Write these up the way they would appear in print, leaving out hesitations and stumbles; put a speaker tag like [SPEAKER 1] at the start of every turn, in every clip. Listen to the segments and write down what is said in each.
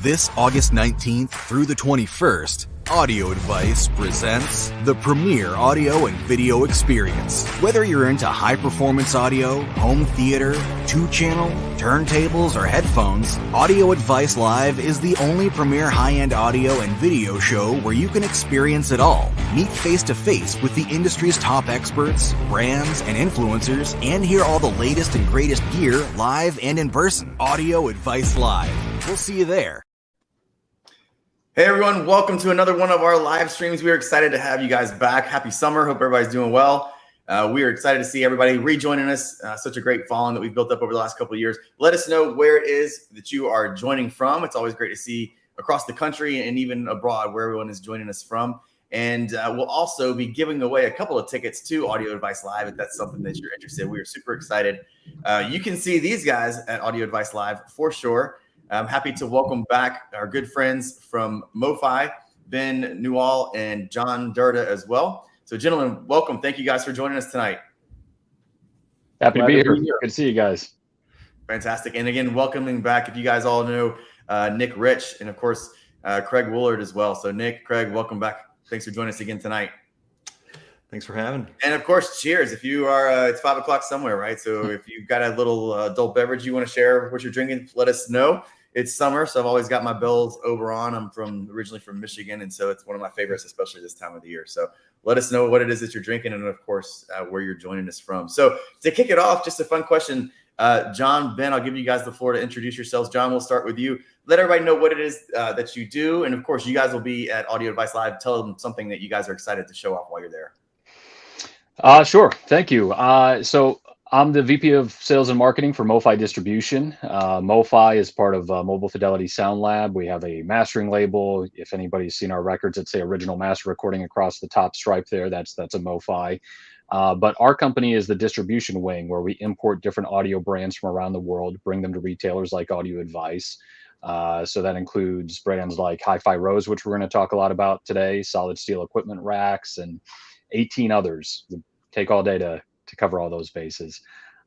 [SPEAKER 1] This August 19th through the 21st, Audio Advice presents the premier audio and video experience. Whether you're into high-performance audio, home theater, two-channel, turntables, or headphones, Audio Advice Live is the only premier high-end audio and video show where you can experience it all. Meet face-to-face with the industry's top experts, brands, and influencers, and hear all the latest and greatest gear live and in person. Audio Advice Live. We'll see you there.
[SPEAKER 2] Hey everyone, welcome to another one of our live streams. We are excited to have you guys back. Happy summer. Hope everybody's doing well. We are excited to see everybody rejoining us. Such a great following that we've built up over the last couple of years. Let us know where it is that you are joining from. It's always great to see across the country and even abroad where everyone is joining us from. And we'll also be giving away a couple of tickets to Audio Advice Live if that's something that you're interested in. We are super excited. You can see these guys at Audio Advice Live for sure. I'm happy to welcome back our good friends from MoFi, Ben Newell and John Durda as well. So gentlemen, welcome. Thank you guys for joining us tonight.
[SPEAKER 3] Happy to be here. Good to see you guys.
[SPEAKER 2] Fantastic. And again, welcoming back, if you guys all know, Nick Rich and of course, Craig Woolard as well. So Nick, Craig, welcome back. Thanks for joining us again tonight.
[SPEAKER 4] Thanks for having me.
[SPEAKER 2] And of course, cheers. If you are, it's 5 o'clock somewhere, right? So if you've got a little adult beverage you want to share what you're drinking, let us know. It's summer, so I've always got my bells over on. I'm originally from Michigan, and so it's one of my favorites, especially this time of the year. So let us know what it is that you're drinking and, of course, where you're joining us from. So to kick it off, just a fun question. John, Ben, I'll give you guys the floor to introduce yourselves. John, we'll start with you. Let everybody know what it is that you do. And, of course, you guys will be at Audio Advice Live. Tell them something that you guys are excited to show off while you're there.
[SPEAKER 3] Sure. Thank you. So I'm the VP of Sales and Marketing for MoFi Distribution. MoFi is part of Mobile Fidelity Sound Lab. We have a mastering label. If anybody's seen our records, it's a original master recording across the top stripe there. That's a MoFi. But our company is the distribution wing where we import different audio brands from around the world, bring them to retailers like Audio Advice. So that includes brands like HiFi Rose, which we're going to talk a lot about today, solid steel equipment racks, and 18 others. It would take all day to cover all those bases.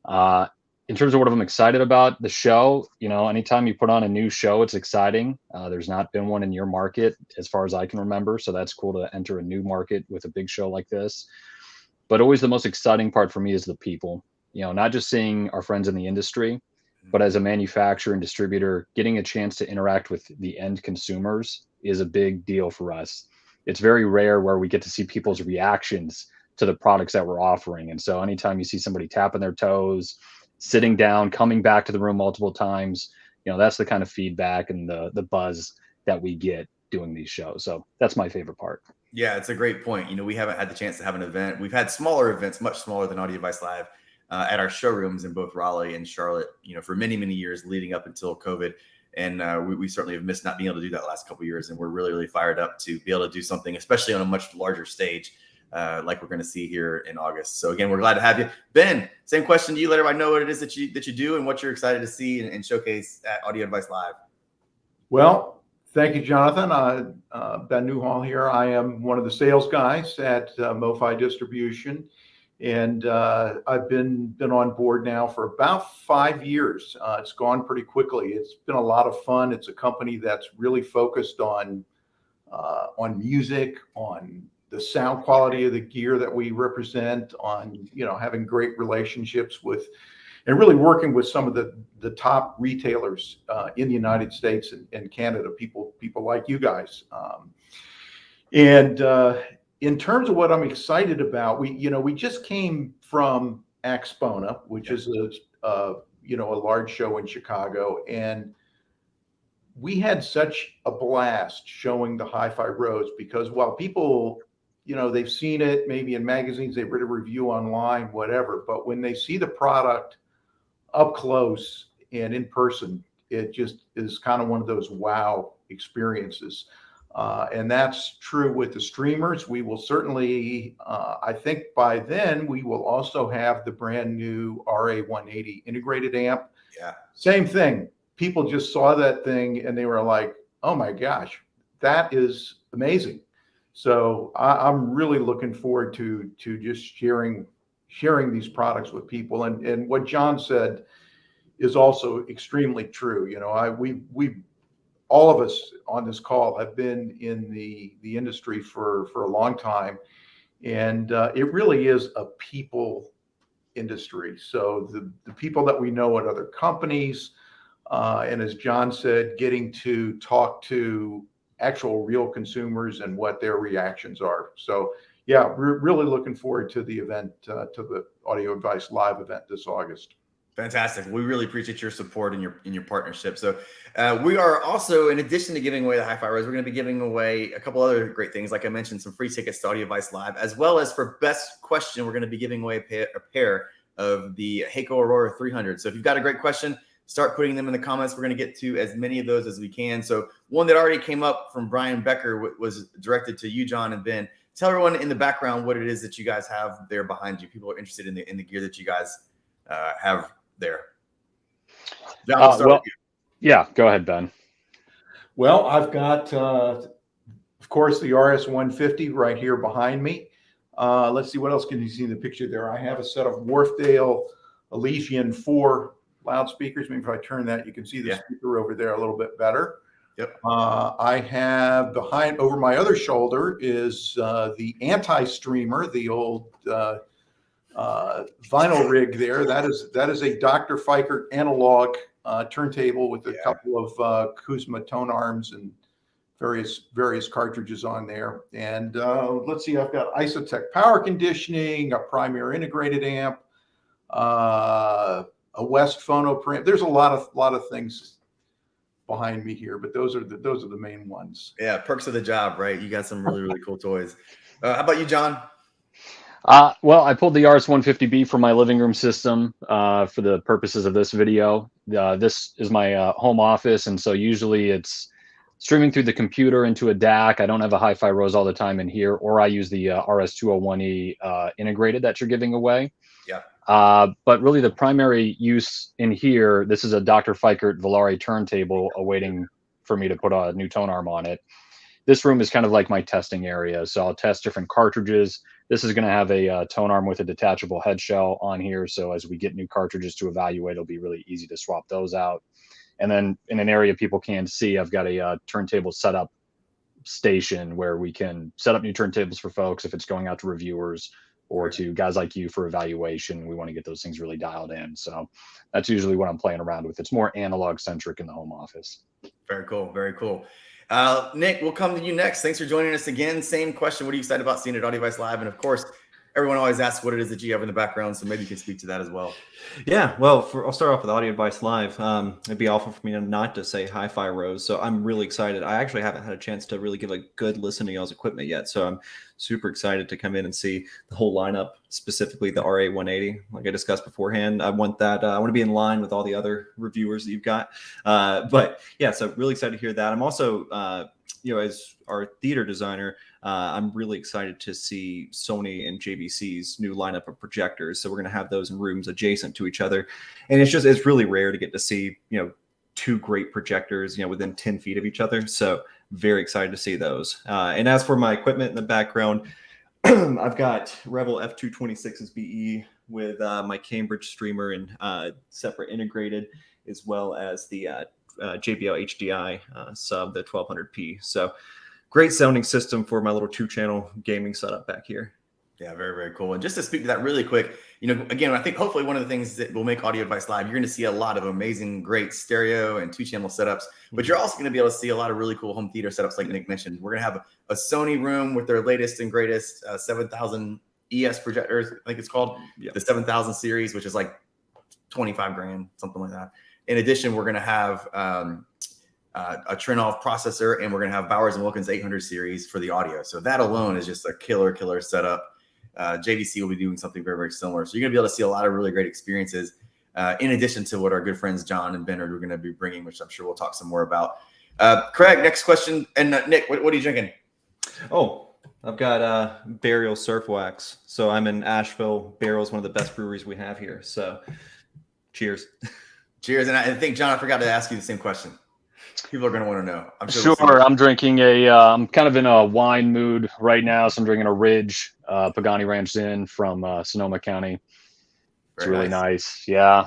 [SPEAKER 3] In terms of what I'm excited about the show, anytime you put on a new show, it's exciting. There's not been one in your market as far as I can remember. So that's cool to enter a new market with a big show like this. But always the most exciting part for me is the people, not just seeing our friends in the industry, but as a manufacturer and distributor, getting a chance to interact with the end consumers is a big deal for us. It's very rare where we get to see people's reactions to the products that we're offering. And so anytime you see somebody tapping their toes, sitting down, coming back to the room multiple times, that's the kind of feedback and the buzz that we get doing these shows. So that's my favorite part.
[SPEAKER 2] Yeah, it's a great point. We haven't had the chance to have an event. We've had smaller events, much smaller than Audio Advice Live, at our showrooms in both Raleigh and Charlotte, for many, many years leading up until COVID. And we certainly have missed not being able to do that last couple of years. And we're really, really fired up to be able to do something, especially on a much larger stage, like we're going to see here in August. So again, we're glad to have you. Ben, same question to you. Let everybody know what it is that you do and what you're excited to see and showcase at Audio Advice Live.
[SPEAKER 5] Well, thank you, Jonathan. Ben Newell here. I am one of the sales guys at MoFi Distribution. And I've been on board now for about 5 years. It's gone pretty quickly. It's been a lot of fun. It's a company that's really focused on music, on the sound quality of the gear that we represent, on having great relationships with, and really working with some of the top retailers in the United States and Canada. People like you guys. In terms of what I'm excited about, we just came from Axpona, which is a large show in Chicago, and we had such a blast showing the HiFi Rose because while people, they've seen it maybe in magazines, they've read a review online, whatever, but when they see the product up close and in person, it just is kind of one of those wow experiences. And that's true with the streamers. We will certainly, I think by then, we will also have the brand new RA180 integrated amp.
[SPEAKER 2] Yeah. Same
[SPEAKER 5] thing. People just saw that thing and they were like, oh my gosh, that is amazing. So I'm really looking forward to just sharing these products with people. And what John said is also extremely true. We all of us on this call have been in the industry for a long time, and it really is a people industry. So the people that we know at other companies, and as John said, getting to talk to actual real consumers and what their reactions are. So yeah, we're really looking forward to the event, to the Audio Advice Live event this August.
[SPEAKER 2] Fantastic. We really appreciate your support and your partnership. So we are also, in addition to giving away the HiFi Rose, we're going to be giving away a couple other great things. Like I mentioned, some free tickets to Audio Advice Live, as well as for best question, we're going to be giving away a pair of the Heiko Aurora 300. So if you've got a great question, start putting them in the comments. We're going to get to as many of those as we can. So one that already came up from Brian Becker was directed to you, John and Ben. Tell everyone in the background what it is that you guys have there behind you. People are interested in the gear that you guys have there. John, we'll start with you.
[SPEAKER 3] Yeah, go ahead, Ben.
[SPEAKER 5] Well, I've got, of course, the RS150 right here behind me. Let's see, what else can you see in the picture there? I have a set of Wharfdale Elysian 4 loudspeakers. Maybe if I turn that, you can see the speaker over there a little bit better.
[SPEAKER 2] Yep.
[SPEAKER 5] I have behind, over my other shoulder, is the anti-streamer, the old vinyl rig there. That is a Dr. Fikert analog turntable with a couple of Kuzma tone arms and various cartridges on there. And let's see, I've got Isotech power conditioning, a Premier integrated amp, a West phono preamp. There's a lot of things behind me here, but those are the main ones.
[SPEAKER 2] Yeah, perks of the job, right? You got some really cool toys. How about you, John?
[SPEAKER 3] Well, I pulled the RS150B from my living room system for the purposes of this video. This is my home office, and so usually it's streaming through the computer into a DAC. I don't have a HiFi Rose all the time in here, or I use the RS201E integrated that you're giving away.
[SPEAKER 2] Yeah.
[SPEAKER 3] But really the primary use in here, this is a Dr. Fikert Volare turntable awaiting for me to put a new tone arm on it. This room is kind of like my testing area. So I'll test different cartridges. This is going to have a tone arm with a detachable head shell on here. So as we get new cartridges to evaluate, it'll be really easy to swap those out. And then in an area people can't see, I've got a turntable setup station where we can set up new turntables for folks if it's going out to reviewers or to guys like you for evaluation. We want to get those things really dialed in. So that's usually what I'm playing around with. It's more analog centric in the home office.
[SPEAKER 2] Very cool. Very cool. Nick, we'll come to you next. Thanks for joining us again. Same question. What are you excited about seeing at Audio Advice Live? And of course, everyone always asks what it is that you have in the background. So maybe you can speak to that as well.
[SPEAKER 4] Yeah, well, I'll start off with Audio Advice Live. It'd be awful for me not to say HiFi Rose. So I'm really excited. I actually haven't had a chance to really give a good listen to y'all's equipment yet. So I'm super excited to come in and see the whole lineup, specifically the RA180. Like I discussed beforehand, I want that. I want to be in line with all the other reviewers that you've got. But yeah, so really excited to hear that. I'm also, as our theater designer, I'm really excited to see Sony and JVC's new lineup of projectors. So we're going to have those in rooms adjacent to each other. And it's really rare to get to see, two great projectors, within 10 feet of each other. So very excited to see those. And as for my equipment in the background, I've got Revel F226's BE with my Cambridge streamer and separate integrated, as well as the JBL HDI sub, the 1200p. So great sounding system for my little 2-channel gaming setup back here.
[SPEAKER 2] Yeah, very, very cool. And just to speak to that really quick, again, I think hopefully one of the things that will make Audio Advice Live, you're going to see a lot of amazing, great stereo and 2-channel setups, but you're also going to be able to see a lot of really cool home theater setups like Nick mentioned. We're going to have a Sony room with their latest and greatest 7000 ES projectors, I think it's called, the 7000 series, which is like 25 grand, something like that. In addition, we're going to have a Trinnov processor, and we're going to have Bowers & Wilkins 800 series for the audio. So that alone is just a killer setup. JVC will be doing something very, very similar. So you're going to be able to see a lot of really great experiences in addition to what our good friends John and Ben are going to be bringing, which I'm sure we'll talk some more about. Craig, next question. And Nick, what are you drinking?
[SPEAKER 4] Oh, I've got Burial Surf Wax. So I'm in Asheville. Burial is one of the best breweries we have here. So cheers. Cheers.
[SPEAKER 2] And I think, John, I forgot to ask you the same question. People are going to want to know. I'm
[SPEAKER 3] sure. I'm drinking I'm kind of in a wine mood right now. So I'm drinking a Ridge Pagani Ranch Zin from Sonoma County. It's really nice. Yeah.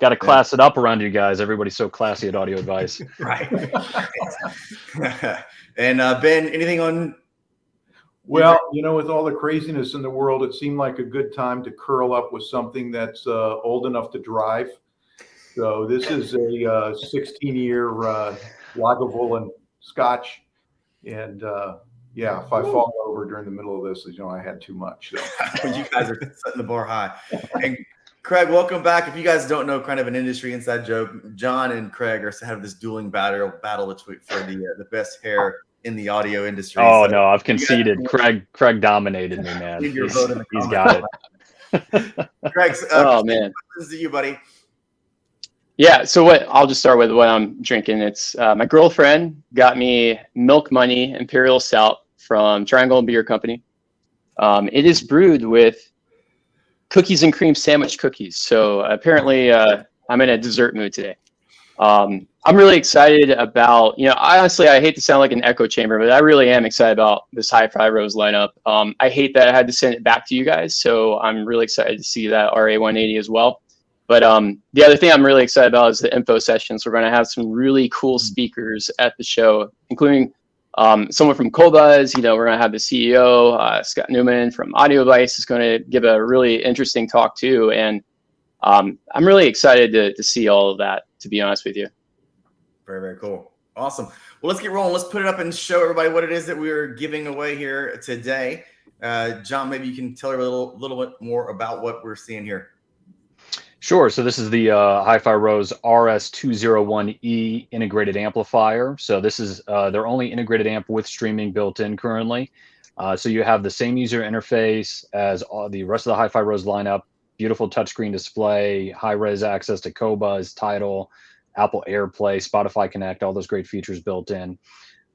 [SPEAKER 3] Got to class it up around you guys. Everybody's so classy at Audio Advice.
[SPEAKER 2] Right. And Ben, anything on?
[SPEAKER 5] Well, with all the craziness in the world, it seemed like a good time to curl up with something that's old enough to drive. So this is a 16-year Lagavulin Scotch, and yeah, if I fall over during the middle of this, I had too much. So.
[SPEAKER 2] You guys are setting the bar high. And Craig, welcome back. If you guys don't know, kind of an industry inside joke, John and Craig are to have this dueling battle for the best hair in the audio industry.
[SPEAKER 3] Oh, so no, I've conceded. Craig dominated me, man. He's got it.
[SPEAKER 2] Craig,
[SPEAKER 6] oh man,
[SPEAKER 2] this is you, buddy.
[SPEAKER 6] Yeah, so I'll just start with what I'm drinking. It's my girlfriend got me Milk Money Imperial Stout from Triangle Beer Company. It is brewed with cookies and cream sandwich cookies. So apparently I'm in a dessert mood today. I'm really excited about, I hate to sound like an echo chamber, but I really am excited about this HiFi Rose lineup. I hate that I had to send it back to you guys. So I'm really excited to see that RA180 as well. But the other thing I'm really excited about is the info sessions. We're going to have some really cool speakers at the show, including someone from Cobuzz. We're going to have the CEO, Scott Newman from Audio Advice is going to give a really interesting talk too. And I'm really excited to see all of that, to be honest with you.
[SPEAKER 2] Very, very cool. Awesome. Well, let's get rolling. Let's put it up and show everybody what it is that we're giving away here today. John, maybe you can tell her a little bit more about what we're seeing here.
[SPEAKER 3] Sure. So this is the HiFi Rose RS201E integrated amplifier. So this is their only integrated amp with streaming built in currently. So you have the same user interface as all the rest of the HiFi Rose lineup. Beautiful touchscreen display, high-res access to Cobuzz, Tidal, Apple AirPlay, Spotify Connect, all those great features built in.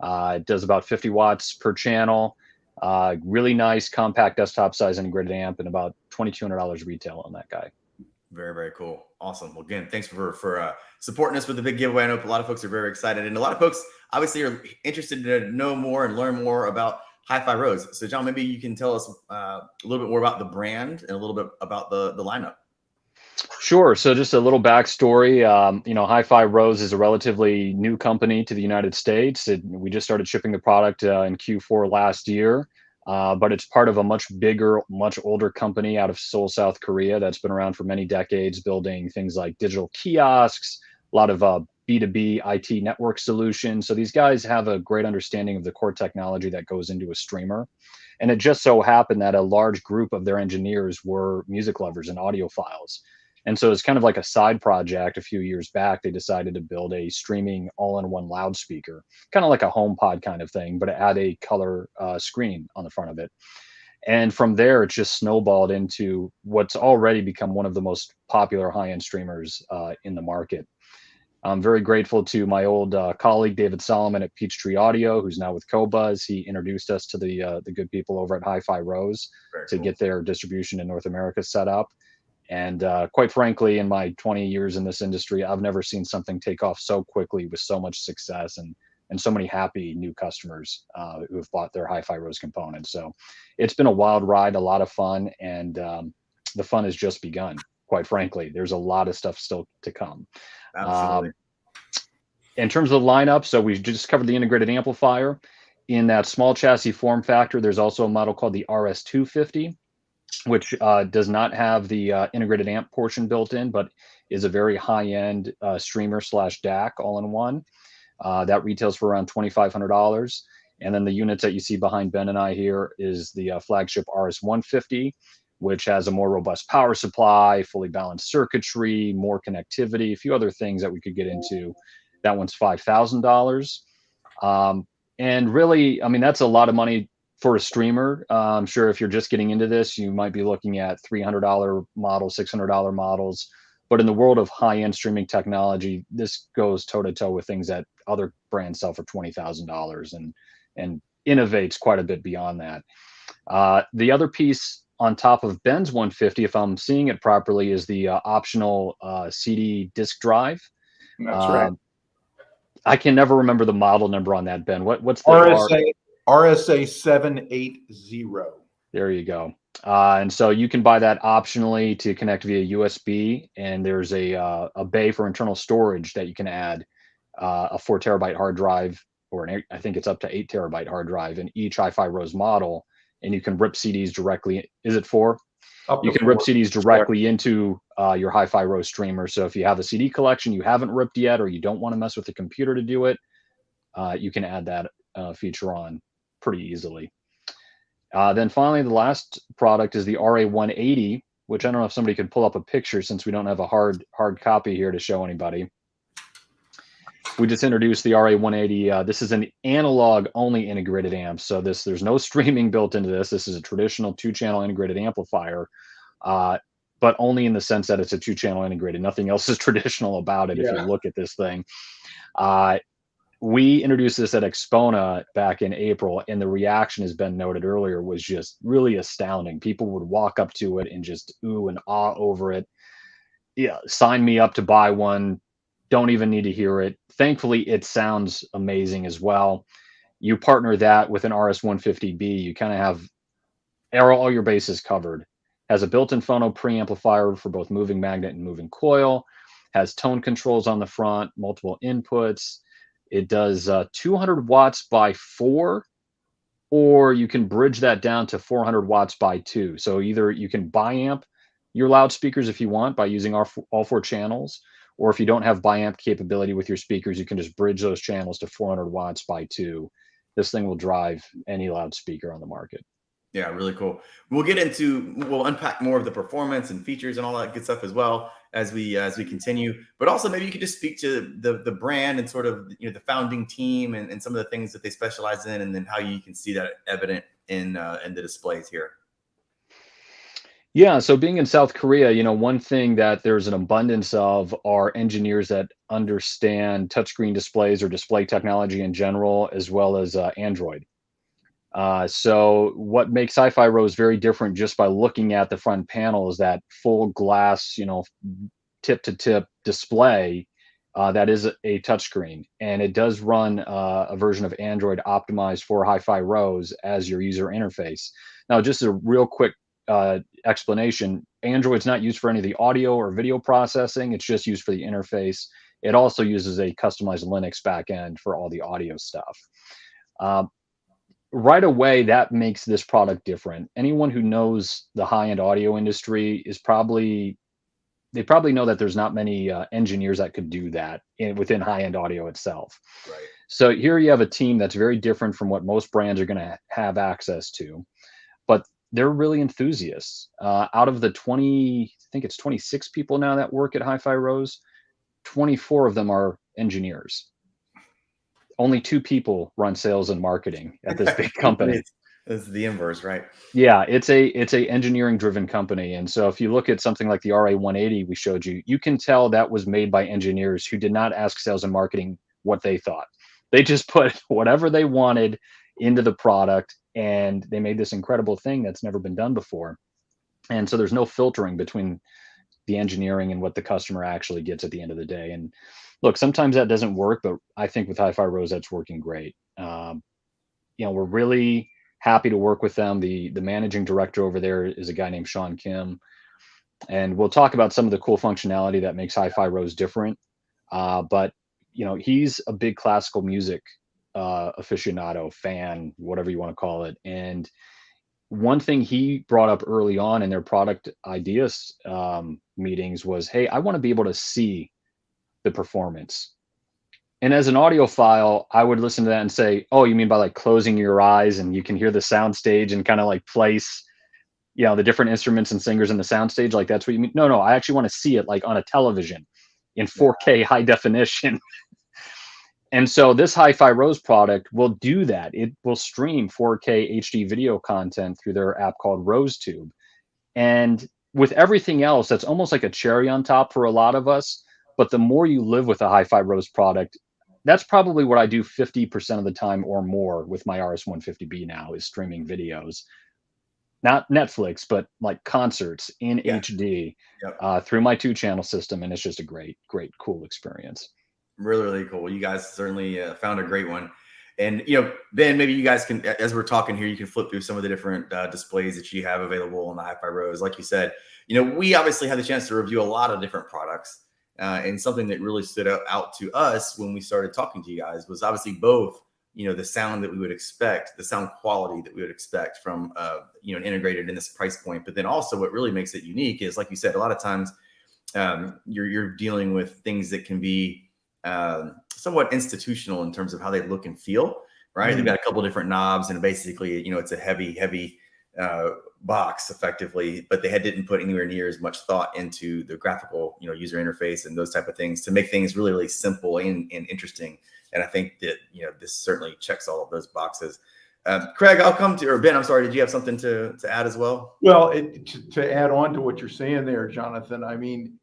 [SPEAKER 3] It does about 50 watts per channel. Really nice compact desktop size integrated amp, and about $2,200 retail on that guy.
[SPEAKER 2] Very, very cool. Awesome. Well, again, thanks for supporting us with the big giveaway. I know a lot of folks are very excited, and a lot of folks obviously are interested to know more and learn more about HiFi Rose. So John, maybe you can tell us a little bit more about the brand and a little bit about the lineup.
[SPEAKER 3] Sure. So just a little backstory. HiFi Rose is a relatively new company to the United States. We just started shipping the product in Q4 last year. But it's part of a much bigger, much older company out of Seoul, South Korea that's been around for many decades, building things like digital kiosks, a lot of B2B IT network solutions. So these guys have a great understanding of the core technology that goes into a streamer. And it just so happened that a large group of their engineers were music lovers and audiophiles. And so it's kind of like a side project. A few years back, they decided to build a streaming all-in-one loudspeaker, kind of like a HomePod kind of thing, but it had a color screen on the front of it. And from there, it just snowballed into what's already become one of the most popular high-end streamers in the market. I'm very grateful to my old colleague, David Solomon at Peachtree Audio, who's now with Cobuzz. He introduced us to the good people over at HiFi Rose to get their distribution in North America set up. And quite frankly, in my 20 years in this industry, I've never seen something take off so quickly with so much success and so many happy new customers who have bought their HiFi Rose components. So it's been a wild ride, a lot of fun, and the fun has just begun, quite frankly. There's a lot of stuff still to come.
[SPEAKER 2] Absolutely.
[SPEAKER 3] In terms of the lineup, so we just covered the integrated amplifier. In that small chassis form factor, there's also a model called the RS250, which does not have the integrated amp portion built in, but is a very high-end streamer / DAC all-in-one. That retails for around $2,500. And then the units that you see behind Ben and I here is the flagship RS150, which has a more robust power supply, fully balanced circuitry, more connectivity, a few other things that we could get into. That one's $5,000. And really, I mean, that's a lot of money for a streamer. I'm sure if you're just getting into this, you might be looking at $300 models, $600 models. But in the world of high-end streaming technology, this goes toe-to-toe with things that other brands sell for $20,000 and innovates quite a bit beyond that. The other piece on top of Ben's 150, if I'm seeing it properly, is the optional CD disk drive.
[SPEAKER 5] That's right.
[SPEAKER 3] I can never remember the model number on that, Ben. What's the
[SPEAKER 5] RSA 780?
[SPEAKER 3] There you go. And so you can buy that optionally to connect via USB, and there's a bay for internal storage that you can add a 4 terabyte hard drive, I think it's up to 8 terabyte hard drive in each HiFi Rose model, and you can rip CDs directly. Is it 4?
[SPEAKER 5] Up
[SPEAKER 3] You
[SPEAKER 5] to
[SPEAKER 3] can rip
[SPEAKER 5] 4.
[SPEAKER 3] CDs directly into your HiFi Rose streamer. So if you have a CD collection you haven't ripped yet, or you don't want to mess with the computer to do it, you can add that feature on pretty easily. Then finally, the last product is the RA180, which I don't know if somebody could pull up a picture since we don't have a hard copy here to show anybody. We just introduced the RA180. This is an analog only integrated amp. So there's no streaming built into this. This is a traditional 2-channel integrated amplifier, but only in the sense that it's a 2-channel integrated. Nothing else is traditional about it. If you look at this thing, we introduced this at Expona back in April, and the reaction, has been noted earlier, was just really astounding. People would walk up to it and just ooh and ah over it. Yeah, sign me up to buy one. Don't even need to hear it. Thankfully, it sounds amazing as well. You partner that with an RS150B, you kind of have all your bases covered. Has a built-in phono preamplifier for both moving magnet and moving coil. Has tone controls on the front, multiple inputs. It does 200 watts by 4, or you can bridge that down to 400 watts by 2. So either you can bi-amp your loudspeakers if you want by using all 4 channels, or if you don't have bi-amp capability with your speakers, you can just bridge those channels to 400 watts by 2. This thing will drive any loudspeaker on the market.
[SPEAKER 2] Yeah, really cool. We'll unpack more of the performance and features and all that good stuff as well as we continue. But also, maybe you could just speak to the brand and sort of the founding team and some of the things that they specialize in, and then how you can see that evident in the displays here.
[SPEAKER 3] Yeah, so being in South Korea, one thing that there's an abundance of are engineers that understand touchscreen displays or display technology in general, as well as Android. So what makes HiFi Rose very different, just by looking at the front panel, is that full glass, tip to tip display that is a touchscreen, and it does run a version of Android optimized for HiFi Rose as your user interface. Now, just a real quick explanation: Android's not used for any of the audio or video processing. It's just used for the interface. It also uses a customized Linux backend for all the audio stuff. Right away, that makes this product different. Anyone who knows the high-end audio industry they probably know that there's not many engineers that could do that within high-end audio itself.
[SPEAKER 2] Right.
[SPEAKER 3] So here you have a team that's very different from what most brands are going to have access to, but they're really enthusiasts. Out of the 26 people now that work at HiFi Rose, 24 of them are engineers. Only 2 people run sales and marketing at this big company.
[SPEAKER 2] It's the inverse, right?
[SPEAKER 3] Yeah, it's a engineering driven company. And so if you look at something like the RA180 we showed you, you can tell that was made by engineers who did not ask sales and marketing what they thought. They just put whatever they wanted into the product, and they made this incredible thing that's never been done before. And so there's no filtering between the engineering and what the customer actually gets at the end of the day. And look, sometimes that doesn't work, but I think with HiFi Rose, that's working great. We're really happy to work with them. The managing director over there is a guy named Sean Kim, and we'll talk about some of the cool functionality that makes HiFi Rose different. But he's a big classical music aficionado, fan, whatever you want to call it. And one thing he brought up early on in their product ideas meetings was, hey, I want to be able to see the performance. And as an audiophile, I would listen to that and say, oh, you mean by like closing your eyes and you can hear the sound stage and kind of like place, the different instruments and singers in the sound stage? Like, that's what you mean? No, I actually want to see it like on a television in 4K high definition. And so this HiFi Rose product will do that. It will stream 4K HD video content through their app called RoseTube. And with everything else, that's almost like a cherry on top for a lot of us. But the more you live with a HiFi Rose product, that's probably what I do 50% of the time or more with my RS150B now, is streaming videos. Not Netflix, but like concerts in HD through my 2-channel system. And it's just a great, cool experience.
[SPEAKER 2] Really, really cool. You guys certainly found a great one. And, you know, Ben, maybe you guys can, as we're talking here, you can flip through some of the different displays that you have available on the HiFi Rose. Like you said, you know, we obviously had the chance to review a lot of different products. And something that really stood out to us when we started talking to you guys was obviously both, you know, the sound that we would expect, the sound quality that we would expect from, you know, integrated in this price point. But then also what really makes it unique is, like you said, a lot of times you're dealing with things that can be somewhat institutional in terms of how they look and feel, right? They've got a couple of different knobs, and basically, you know, it's a heavy box effectively, but they didn't put anywhere near as much thought into the graphical, you know, user interface and those type of things to make things really, really simple and interesting. And I think that, you know, this certainly checks all of those boxes. Craig, I'll come to, or Ben, I'm sorry, did you have something to add as well?
[SPEAKER 5] Well, to add on to what you're saying there, Jonathan, I mean,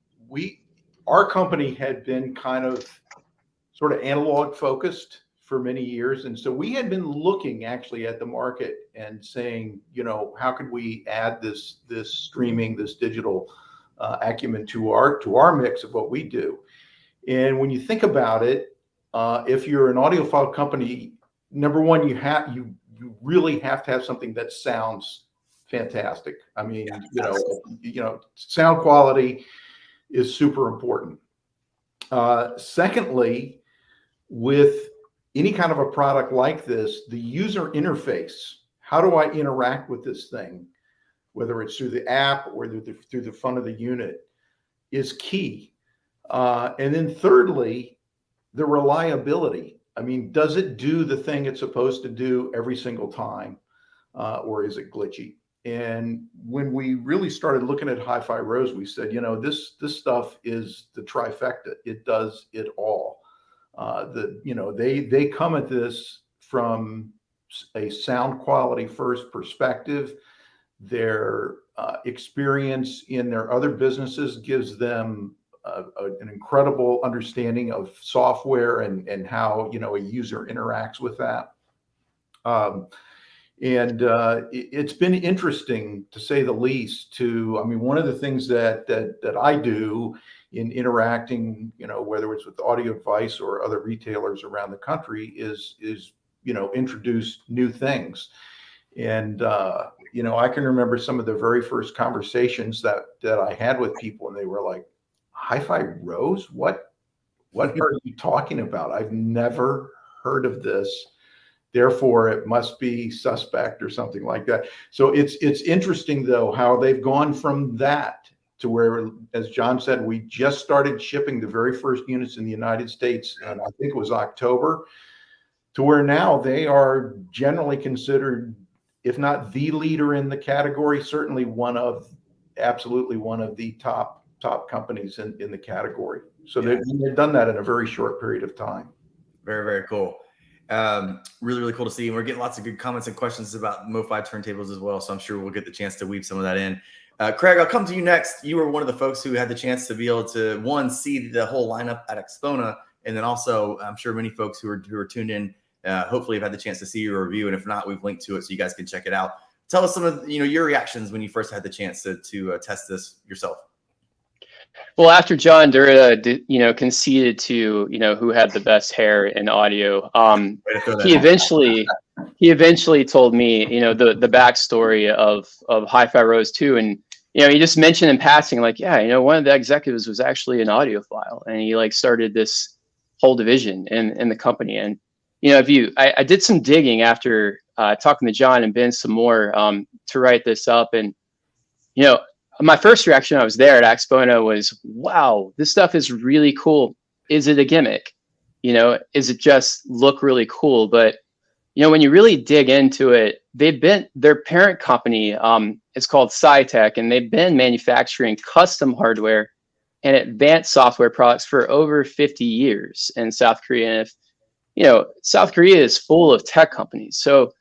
[SPEAKER 5] our company had been kind of sort of analog focused for many years. And so we had been looking actually at the market and saying, you know, how could we add this streaming, this digital acumen to our mix of what we do? And when you think about it, if you're an audiophile company, number one, you really have to have something that sounds fantastic. I mean, you know, sound quality is super important. Secondly, with any kind of a product like this, the user interface, how do I interact with this thing, whether it's through the app or through the front of the unit, is key. And then thirdly, the reliability. I mean, does it do the thing it's supposed to do every single time, or is it glitchy? And when we really started looking at HiFi Rose, we said, you know, this stuff is the trifecta. It does it all. You know, they come at this from a sound quality first perspective. Their experience in their other businesses gives them an incredible understanding of software and how, you know, a user interacts with that. It's been interesting, to say the least. I mean, one of the things that I do in interacting, you know, whether it's with Audio Advice or other retailers around the country, is you know, introduce new things. And you know, I can remember some of the very first conversations that I had with people, and they were like, "HiFi Rose? What are you talking about? I've never heard of this. Therefore, it must be suspect," or something like that. So it's interesting, though, how they've gone from that to where, as John said, we just started shipping the very first units in the United States, and I think it was October, to where now they are generally considered, if not the leader in the category, certainly absolutely one of the top companies in the category. So they've done that in a very short period of time.
[SPEAKER 2] Very, very cool. Really, really cool to see. And we're getting lots of good comments and questions about MoFi turntables as well. So I'm sure we'll get the chance to weave some of that in. Craig, I'll come to you next. You were one of the folks who had the chance to be able to, see the whole lineup at Expona. And then also, I'm sure many folks who are tuned in, hopefully have had the chance to see your review. And if not, we've linked to it so you guys can check it out. Tell us some of, your reactions when you first had the chance to test this yourself.
[SPEAKER 6] Well, after John Durda, conceded to, who had the best hair in audio, he eventually told me, the backstory of HiFi Rose 2. And, he just mentioned in passing, like, one of the executives was actually an audiophile, and he started this whole division in the company. And, I did some digging after talking to John and Ben some more to write this up. And, my first reaction, I was there at Expona, was, wow, this stuff is really cool. Is it a gimmick? Is it just look really cool? But, when you really dig into it, their parent company is called SciTech, and they've been manufacturing custom hardware and advanced software products for over 50 years in South Korea. And if, South Korea is full of tech companies. So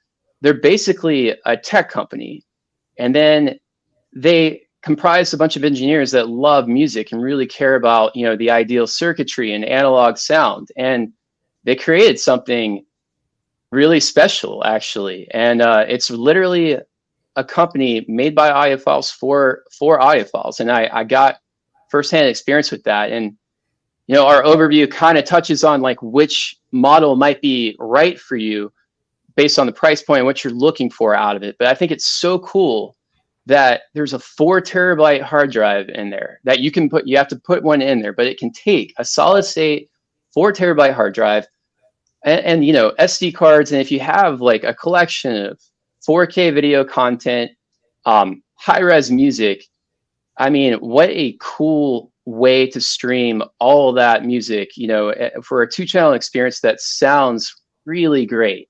[SPEAKER 6] they're basically a tech company. And then they comprise a bunch of engineers that love music and really care about, the ideal circuitry and analog sound. And they created something really special, actually. And it's literally a company made by audiophiles for audiophiles. And I got firsthand experience with that. And, our overview kind of touches on like which model might be right for you based on the price point and what you're looking for out of it. But I think it's so cool that there's a 4 terabyte hard drive in there that you can put, you have to put one in there, but it can take a solid state 4 terabyte hard drive and SD cards. And if you have like a collection of 4K video content, high res music, I mean, what a cool way to stream all of that music, for a 2-channel experience that sounds really great.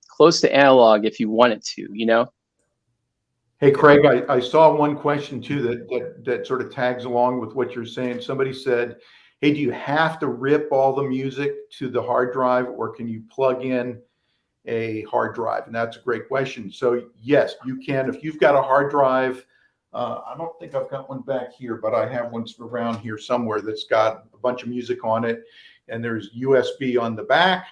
[SPEAKER 6] Close to analog if you want it to.
[SPEAKER 5] Hey, Craig, I saw one question too that sort of tags along with what you're saying. Somebody said, hey, do you have to rip all the music to the hard drive, or can you plug in a hard drive? And that's a great question. So yes, you can. If you've got a hard drive, I don't think I've got one back here, but I have one around here somewhere that's got a bunch of music on it, and there's USB on the back.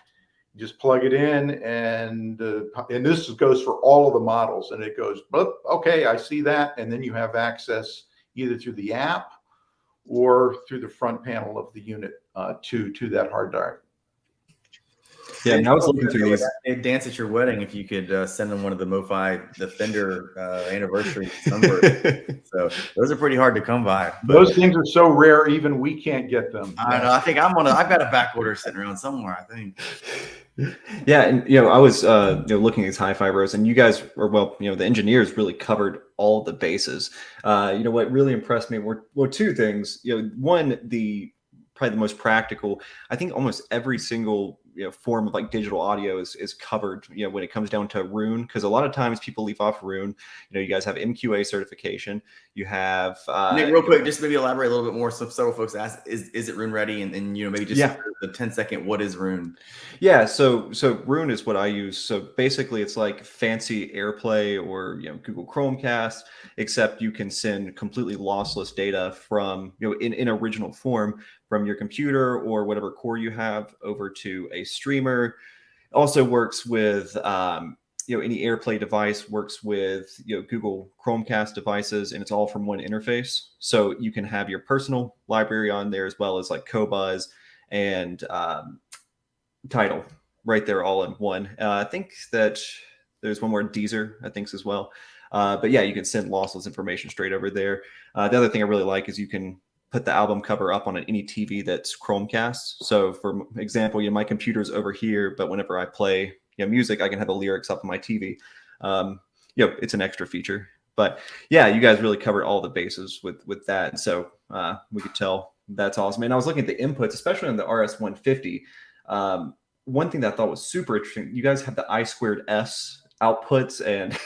[SPEAKER 5] Just plug it in, and this goes for all of the models, and it goes, okay, I see that, and then you have access either through the app or through the front panel of the unit to that hard drive.
[SPEAKER 4] Yeah, and I was looking through these.
[SPEAKER 2] They'd dance at your wedding if you could send them one of the MiFi Defender anniversary sunbirds. So those are pretty hard to come by.
[SPEAKER 5] Those things are so rare, even we can't get them.
[SPEAKER 2] I know. I think I've got a back order sitting around somewhere, I think.
[SPEAKER 4] Yeah, and I was looking at these HiFi rows, and you guys were the engineers really covered all the bases. What really impressed me were two things. One, probably the most practical. I think almost every single form of like digital audio is covered when it comes down to Roon, because a lot of times people leave off Roon. You guys have MQA certification, you have
[SPEAKER 2] Nick, real quick, just maybe elaborate a little bit more. So several folks ask, is it Roon ready? And maybe just the 10-second, what is Roon?
[SPEAKER 4] Yeah, so Roon is what I use. So basically it's like fancy AirPlay or Google Chromecast, except you can send completely lossless data from in original form from your computer or whatever core you have over to a streamer. Also works with any AirPlay device, works with Google Chromecast devices, and it's all from one interface. So you can have your personal library on there as well as like Qobuz and Tidal right there all in one. I think that there's one more, Deezer, I think as well. But yeah, you can send lossless information straight over there. The other thing I really like is you can put the album cover up on any TV that's Chromecast. So for example, my computer's over here, but whenever I play music, I can have the lyrics up on my TV. It's an extra feature. But yeah, you guys really covered all the bases with that. So we could tell that's awesome. And I was looking at the inputs, especially on the RS150. One thing that I thought was super interesting, you guys have the I2S outputs, and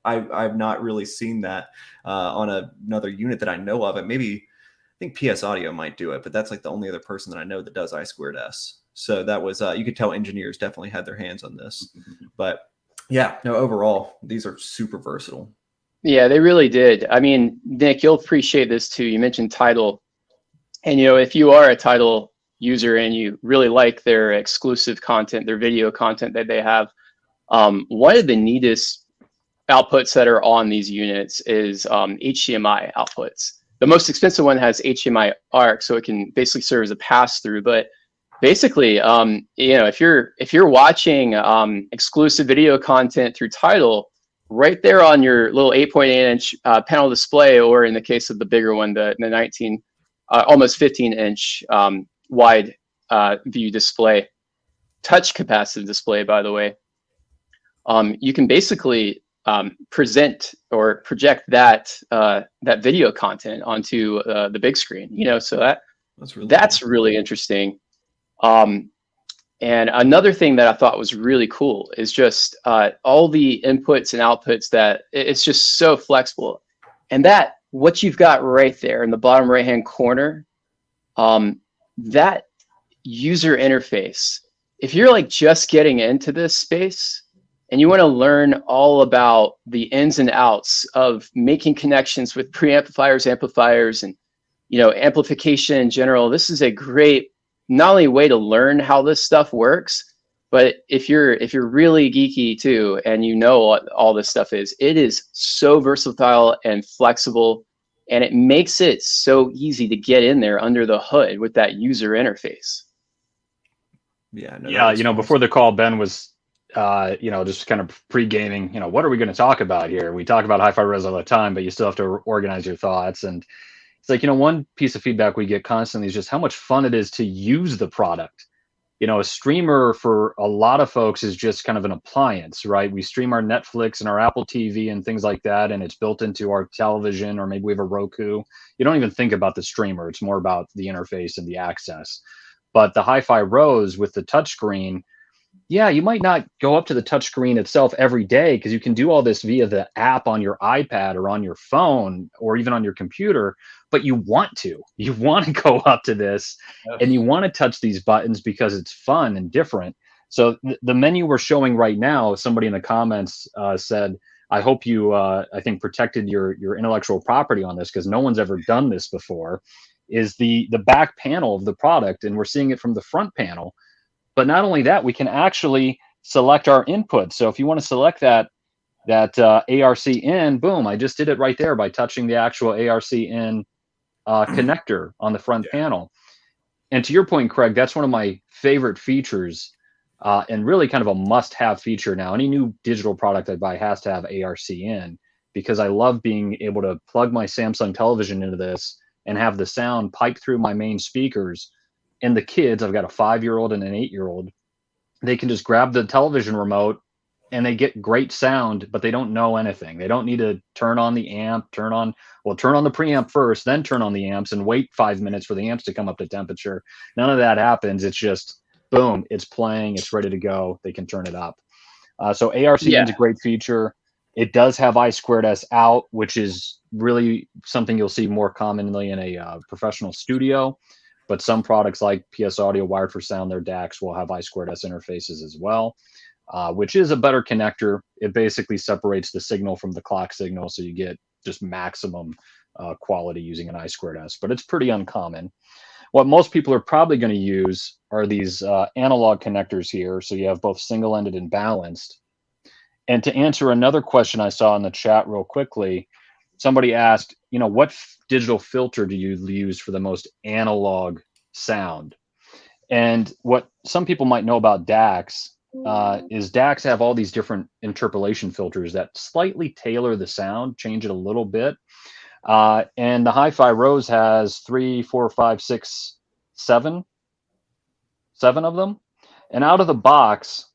[SPEAKER 4] I've not really seen that on another unit that I know of. And maybe I think PS Audio might do it, but that's like the only other person that I know that does I2S. So that was you could tell engineers definitely had their hands on this. But yeah, no, overall these are super versatile.
[SPEAKER 6] Yeah, they really did. I mean, Nick, you'll appreciate this too. You mentioned Tidal, and if you are a Tidal user and you really like their exclusive content, their video content that they have, one of the neatest outputs that are on these units is HDMI outputs. The most expensive one has HDMI ARC, so it can basically serve as a pass-through. But basically, if you're watching exclusive video content through Tidal, right there on your little 8.8-inch panel display, or in the case of the bigger one, the 19, almost 15-inch wide view display, touch capacitive display, by the way, you can basically present or project that video content onto the big screen. So that's really interesting. And another thing that I thought was really cool is just all the inputs and outputs, that it's just so flexible. And that what you've got right there in the bottom right hand corner, that user interface, if you're like just getting into this space and you want to learn all about the ins and outs of making connections with preamplifiers, amplifiers, and amplification in general, this is a great not only way to learn how this stuff works, but if you're really geeky too, and what all this stuff is, it is so versatile and flexible. and it makes it so easy to get in there under the hood with that user interface.
[SPEAKER 4] Yeah, no,
[SPEAKER 3] Yeah, before the call, Ben was, just kind of pre-gaming, what are we going to talk about here? We talk about HiFi Res all the time, but you still have to organize your thoughts. And it's like, one piece of feedback we get constantly is just how much fun it is to use the product. A streamer for a lot of folks is just kind of an appliance, right? We stream our Netflix and our Apple TV and things like that, and it's built into our television, or maybe we have a Roku. You don't even think about the streamer. It's more about the interface and the access. But the HiFi Rose with the touchscreen, yeah, you might not go up to the touchscreen itself every day because you can do all this via the app on your iPad or on your phone or even on your computer, but you want to go up to this and you want to touch these buttons because it's fun and different. So the menu we're showing right now, somebody in the comments said, I hope you, I think, protected your intellectual property on this because no one's ever done this before, is the back panel of the product. And we're seeing it from the front panel. But not only that, we can actually select our input. So if you want to select that ARC in, boom, I just did it right there by touching the actual ARC in connector on the front panel. And to your point, Craig, that's one of my favorite features and really kind of a must-have feature now. Any new digital product I buy has to have ARC in because I love being able to plug my Samsung television into this and have the sound pipe through my main speakers. And the kids, I've got a 5-year-old and an 8-year-old, they can just grab the television remote and they get great sound, but they don't know anything. They don't need to turn on the amp, turn on the preamp first, then turn on the amps and wait 5 minutes for the amps to come up to temperature. None of that happens. It's just, boom, it's playing, it's ready to go. They can turn it up. So ARC is a great feature. It does have I2S out, which is really something you'll see more commonly in a professional studio. But some products like PS Audio, Wired for Sound, their DACs will have I2S interfaces as well, which is a better connector. It basically separates the signal from the clock signal, so you get just maximum quality using an I2S. But it's pretty uncommon. What most people are probably going to use are these analog connectors here. So you have both single-ended and balanced. And to answer another question I saw in the chat real quickly, somebody asked, what digital filter do you use for the most analog sound? And what some people might know about DACs is DACs have all these different interpolation filters that slightly tailor the sound, change it a little bit. And the HiFi Rose has 3, 4, 5, 6, 7 of them. And out of the box,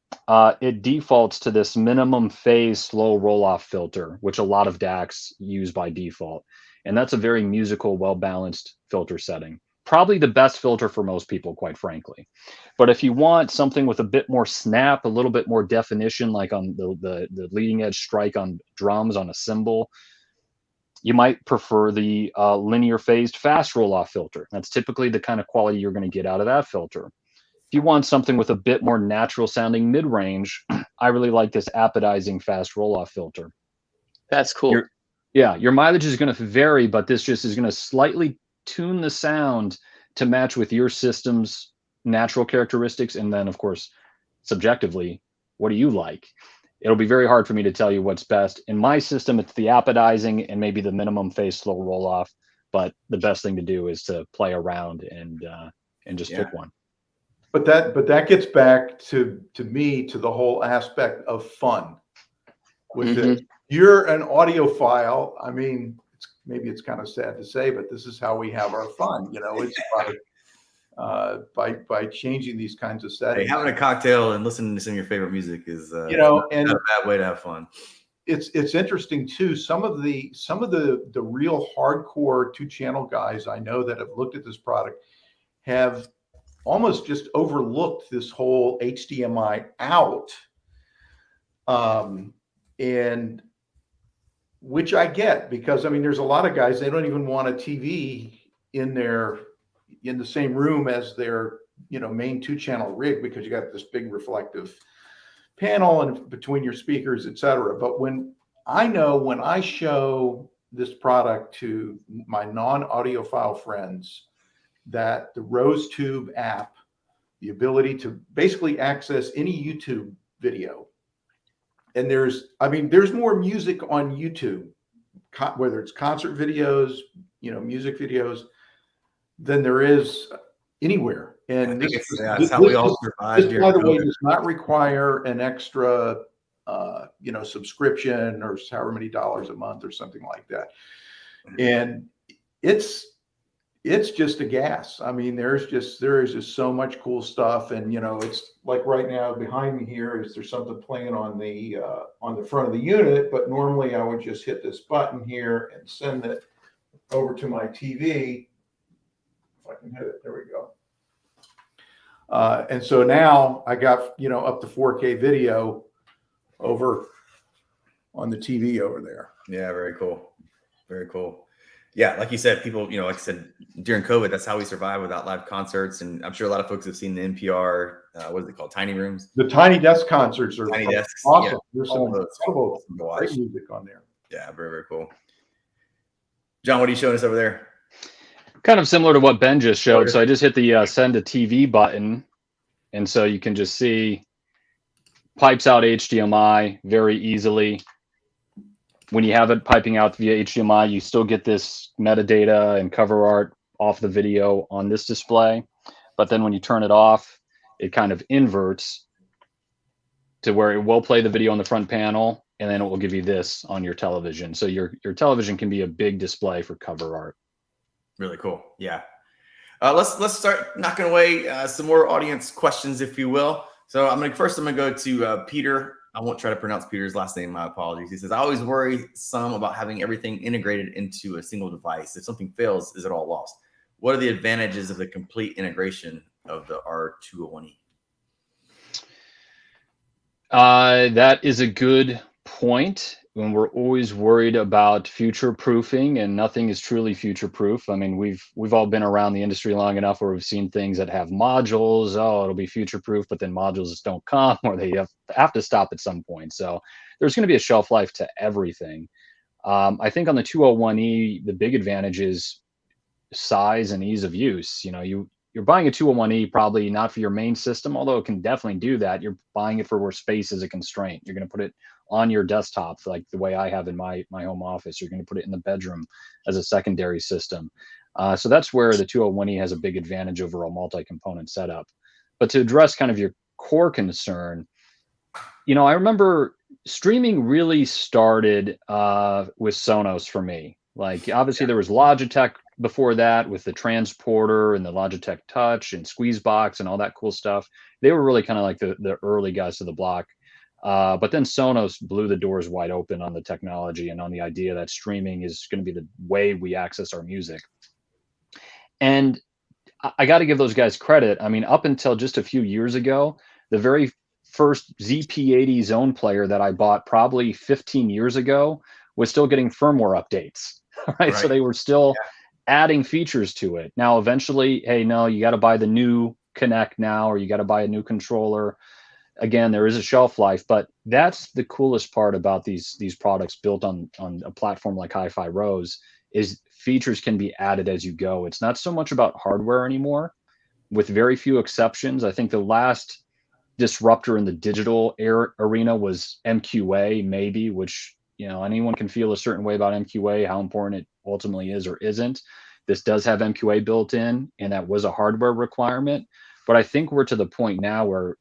[SPEAKER 3] it defaults to this minimum phase slow roll-off filter, which a lot of DACs use by default. And that's a very musical, well-balanced filter setting. Probably the best filter for most people, quite frankly. But if you want something with a bit more snap, a little bit more definition, like on the leading edge strike on drums on a cymbal, you might prefer the linear phased fast roll-off filter. That's typically the kind of quality you're going to get out of that filter. If you want something with a bit more natural sounding mid-range, I really like this apodizing fast roll-off filter.
[SPEAKER 6] That's cool.
[SPEAKER 3] Your mileage is going to vary, but this just is going to slightly tune the sound to match with your system's natural characteristics. And then, of course, subjectively, what do you like? It'll be very hard for me to tell you what's best. In my system, it's the apodizing and maybe the minimum phase slow roll-off. But the best thing to do is to play around and just pick one.
[SPEAKER 5] But that gets back to me to the whole aspect of fun. With it, you're an audiophile. I mean, maybe it's kind of sad to say, but this is how we have our fun. It's by changing these kinds of settings.
[SPEAKER 2] Hey, having a cocktail and listening to some of your favorite music is and not a bad way to have fun.
[SPEAKER 5] It's interesting too. Some of the real hardcore 2-channel guys I know that have looked at this product have almost just overlooked this whole HDMI out, and which I get, because I mean, there's a lot of guys, they don't even want a TV in the same room as their main 2-channel rig, because you got this big reflective panel and between your speakers, etc. But when I show this product to my non-audiophile friends, that the RoseTube app, the ability to basically access any YouTube video, and there's more music on YouTube, whether it's concert videos, music videos than there is anywhere. And
[SPEAKER 2] it's how we all survived.
[SPEAKER 5] This, by the way, does not require an extra, subscription or however many dollars a month or something like that. And it's just a gas. I mean, there is just so much cool stuff. And, it's like right now behind me here there's something playing on the front of the unit, but normally I would just hit this button here and send it over to my TV. If I can hit it, there we go. And so now I got, up to 4K video over on the TV over there.
[SPEAKER 2] Yeah, very cool. Very cool. Yeah, like you said, people, like I said, during COVID, that's how we survived without live concerts. And I'm sure a lot of folks have seen the NPR, what is it called? Tiny rooms.
[SPEAKER 5] The Tiny Desk concerts are
[SPEAKER 2] Tiny Desks.
[SPEAKER 5] awesome.
[SPEAKER 2] Yeah,
[SPEAKER 5] There's some incredible
[SPEAKER 2] great
[SPEAKER 5] music on there.
[SPEAKER 2] Yeah, very, very cool. John, what are you showing us over there?
[SPEAKER 3] Kind of similar to what Ben just showed. So I just hit the send to TV button. And so you can just see pipes out HDMI very easily. When you have it piping out via HDMI, you still get this metadata and cover art off the video on this display. But then when you turn it off, it kind of inverts to where it will play the video on the front panel, and then it will give you this on your television. So your television can be a big display for cover art.
[SPEAKER 2] Really cool. Yeah. Let's start knocking away some more audience questions, if you will. So I'm gonna go to Peter. I won't try to pronounce Peter's last name. My apologies. He says, I always worry some about having everything integrated into a single device. If something fails, is it all lost? What are the advantages of the complete integration of the R201E?
[SPEAKER 3] That is a good point. When we're always worried about future proofing, and nothing is truly future proof. I mean, we've all been around the industry long enough where we've seen things that have modules. Oh, it'll be future proof, but then modules just don't come, or they have to stop at some point. So there's going to be a shelf life to everything. I think on the 201E, the big advantage is size and ease of use. You're buying a 201E probably not for your main system, although it can definitely do that. You're buying it for where space is a constraint. You're going to put it on your desktop, like the way I have in my home office. You're going to put it in the bedroom as a secondary system. So that's where the 201E has a big advantage over a multi-component setup. But to address kind of your core concern, I remember streaming really started with Sonos for me. Like, obviously there was Logitech before that with the transporter and the Logitech Touch and Squeezebox and all that cool stuff. They were really kind of like the early guys to the block. But then Sonos blew the doors wide open on the technology and on the idea that streaming is going to be the way we access our music. And I got to give those guys credit. I mean, up until just a few years ago, the very first ZP80 Zone player that I bought probably 15 years ago was still getting firmware updates. Right? So they were still adding features to it. Now, eventually, hey, no, you got to buy the new Connect now, or you got to buy a new controller. Again, there is a shelf life, but that's the coolest part about these products built on a platform like HiFi Rose, is features can be added as you go. It's not so much about hardware anymore, with very few exceptions. I think the last disruptor in the digital arena was MQA, maybe, which, anyone can feel a certain way about MQA, how important it ultimately is or isn't. This does have MQA built in, and that was a hardware requirement. But I think we're to the point now where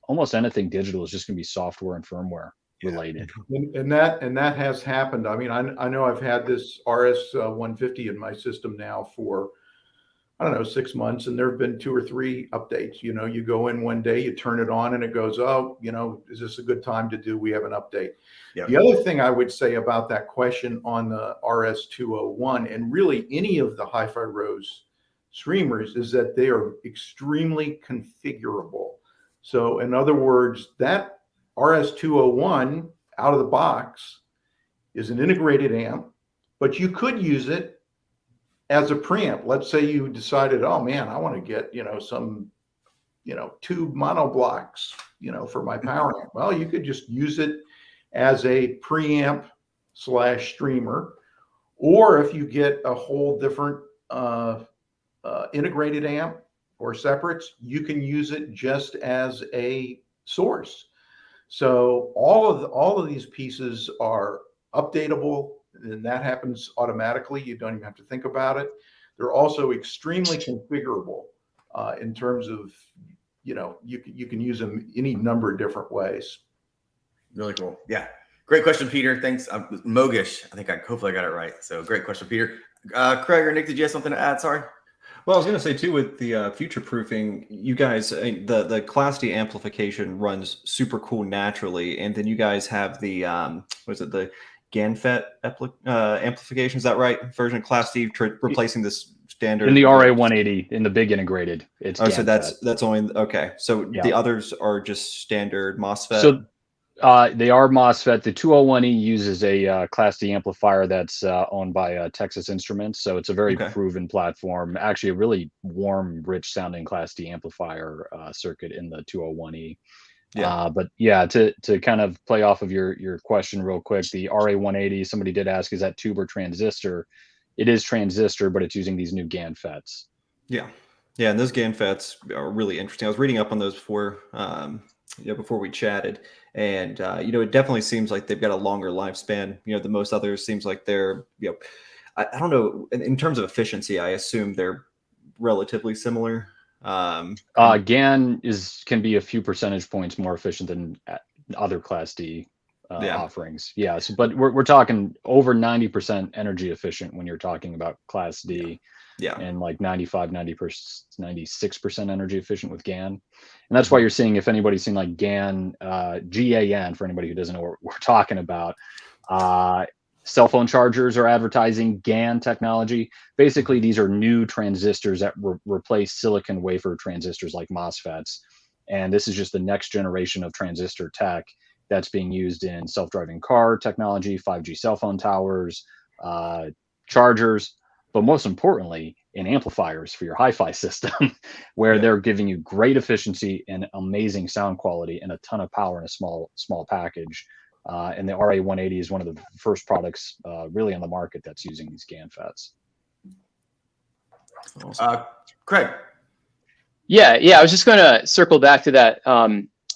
[SPEAKER 3] almost anything digital is just going to be software and firmware related.
[SPEAKER 5] And that has happened. I mean, I know I've had this RS150 in my system now for, 6 months, and there have been 2 or 3 updates. You go in one day, you turn it on, and it goes, oh, is this a good time to do? We have an update. Yeah. The other thing I would say about that question on the RS201, and really any of the HiFi Rose streamers, is that they are extremely configurable. So in other words, that RS201 out of the box is an integrated amp, but you could use it as a preamp. Let's say you decided, oh man, I want to get, some, tube mono blocks, for my power amp. Well, you could just use it as a preamp / streamer. Or if you get a whole different integrated amp or separates, you can use it just as a source. So all of these pieces are updatable, and that happens automatically. You don't even have to think about it. They're also extremely configurable in terms of, you know, you can use them any number of different ways.
[SPEAKER 2] Really cool. Yeah. Great question, Peter. Thanks. Mogish. Hopefully I got it right. So great question, Peter. Craig or Nick, did you have something to add? Sorry.
[SPEAKER 4] Well, I was going to say too, with the future proofing, you guys, the Class D amplification runs super cool naturally, and then you guys have the the GaNFET amplification? Is that right? Version of Class D replacing this standard
[SPEAKER 3] in the RA180 in the big integrated. It's
[SPEAKER 4] so
[SPEAKER 3] GaNFET.
[SPEAKER 4] that's only okay. So
[SPEAKER 3] yeah.
[SPEAKER 4] The others are just standard MOSFET.
[SPEAKER 3] So they are MOSFET. The 201E uses a Class D amplifier that's owned by Texas Instruments. So it's a very proven platform. Actually, a really warm, rich sounding Class D amplifier circuit in the 201E. Yeah. But yeah, to kind of play off of your question real quick, the RA180, somebody did ask, is that tube or transistor? It is transistor, but it's using these new GaNFETs.
[SPEAKER 4] Yeah. Yeah, and those GaNFETs are really interesting. I was reading up on those before we chatted, and it definitely seems like they've got a longer lifespan, than most others. Seems like they're, I don't know, in terms of efficiency, I assume they're relatively similar.
[SPEAKER 3] GaN can be a few percentage points more efficient than other Class D offerings. Yeah, so, but we're talking over 90% energy efficient when you're talking about Class D. Yeah, and like 96% energy efficient with GaN. And that's why you're seeing, if anybody's seen like GaN, GaN, for anybody who doesn't know what we're talking about, cell phone chargers are advertising GaN technology. Basically, these are new transistors that replace silicon wafer transistors like MOSFETs. And this is just the next generation of transistor tech that's being used in self-driving car technology, 5G cell phone towers, chargers, but most importantly, in amplifiers for your HiFi system, where they're giving you great efficiency and amazing sound quality and a ton of power in a small package. And the RA180 is one of the first products really on the market that's using these GaNFETs.
[SPEAKER 2] Awesome. Craig.
[SPEAKER 6] Yeah. I was just going to circle back to that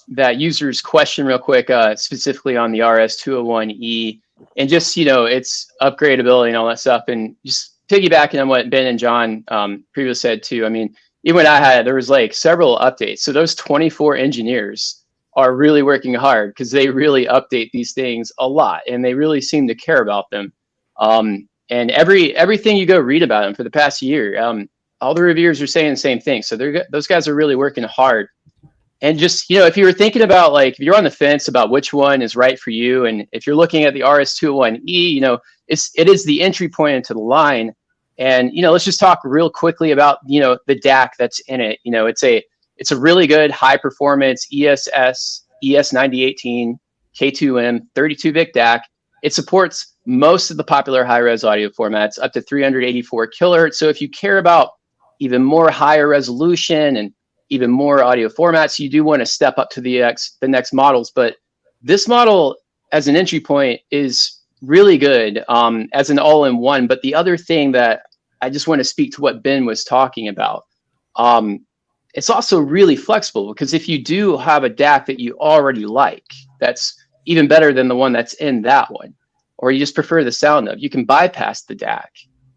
[SPEAKER 6] that user's question real quick, specifically on the RS201E, and just its upgradability and all that stuff, and just piggybacking on what Ben and John previously said too. I mean, even when I had it, there was like several updates. So those 24 engineers are really working hard because they really update these things a lot, and they really seem to care about them. And everything you go read about them for the past year, all the reviewers are saying the same thing. So those guys are really working hard. And just, if you were thinking about, like, if you're on the fence about which one is right for you, and if you're looking at the RS201E, it is the entry point into the line. And, let's just talk real quickly about, the DAC that's in it. It's a really good high performance ES9018 K2M 32-bit DAC. It supports most of the popular high-res audio formats up to 384 kilohertz. So if you care about even more higher resolution and even more audio formats, you do want to step up to the next models. But this model as an entry point is really good as an all-in-one. But the other thing that I just want to speak to what Ben was talking about, it's also really flexible, because if you do have a DAC that you already like, that's even better than the one that's in that one, or you just prefer the sound of, you can bypass the DAC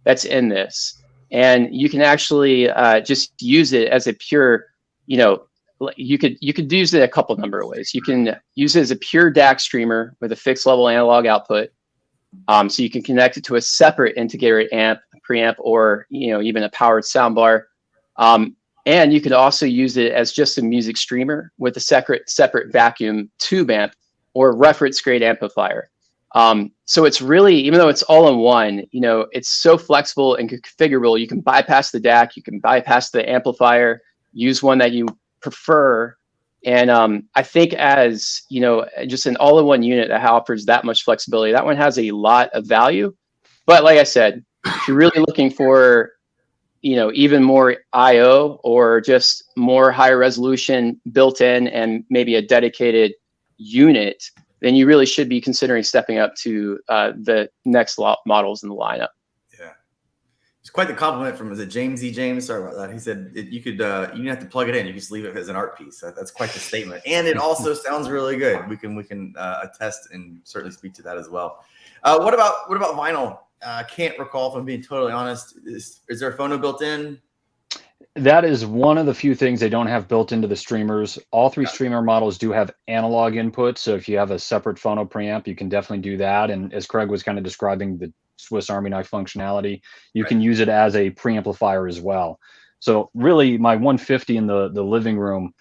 [SPEAKER 6] that's in this, and you can actually just use it as a pure, you could use it a couple number of ways. You can use it as a pure DAC streamer with a fixed level analog output. So you can connect it to a separate integrated amp, preamp, or even a powered soundbar. And you could also use it as just a music streamer with a separate vacuum tube amp or reference grade amplifier. So it's really, even though it's all in one, it's so flexible and configurable. You can bypass the DAC, you can bypass the amplifier, use one that you prefer. And I think as, just an all-in-one unit that offers that much flexibility, that one has a lot of value. But like I said, if you're really looking for, even more I/O or just more higher resolution built in and maybe a dedicated unit, then you really should be considering stepping up to the next models in the lineup.
[SPEAKER 2] It's quite the compliment from, is it James E. James? Sorry about that. He said you could, you didn't have to plug it in. You just leave it as an art piece. That's quite the statement. And it also sounds really good. We can attest and certainly speak to that as well. What about vinyl? Can't recall, if I'm being totally honest. Is there a phono built in?
[SPEAKER 3] That is one of the few things they don't have built into the streamers. All three streamer models do have analog input. So if you have a separate phono preamp, you can definitely do that. And as Craig was kind of describing the Swiss Army knife functionality, you can use it as a preamplifier as well. So really my 150 in the living room,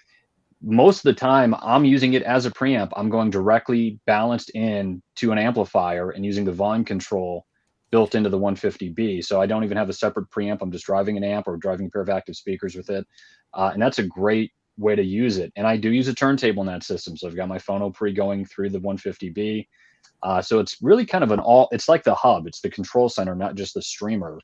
[SPEAKER 3] most of the time I'm using it as a preamp. I'm going directly balanced in to an amplifier and using the volume control built into the 150B. So I don't even have a separate preamp. I'm just driving an amp or driving a pair of active speakers with it. And that's a great way to use it. And I do use a turntable in that system. So I've got my phono pre going through the 150B. So it's really kind of it's like the hub. It's the control center, not just the streamer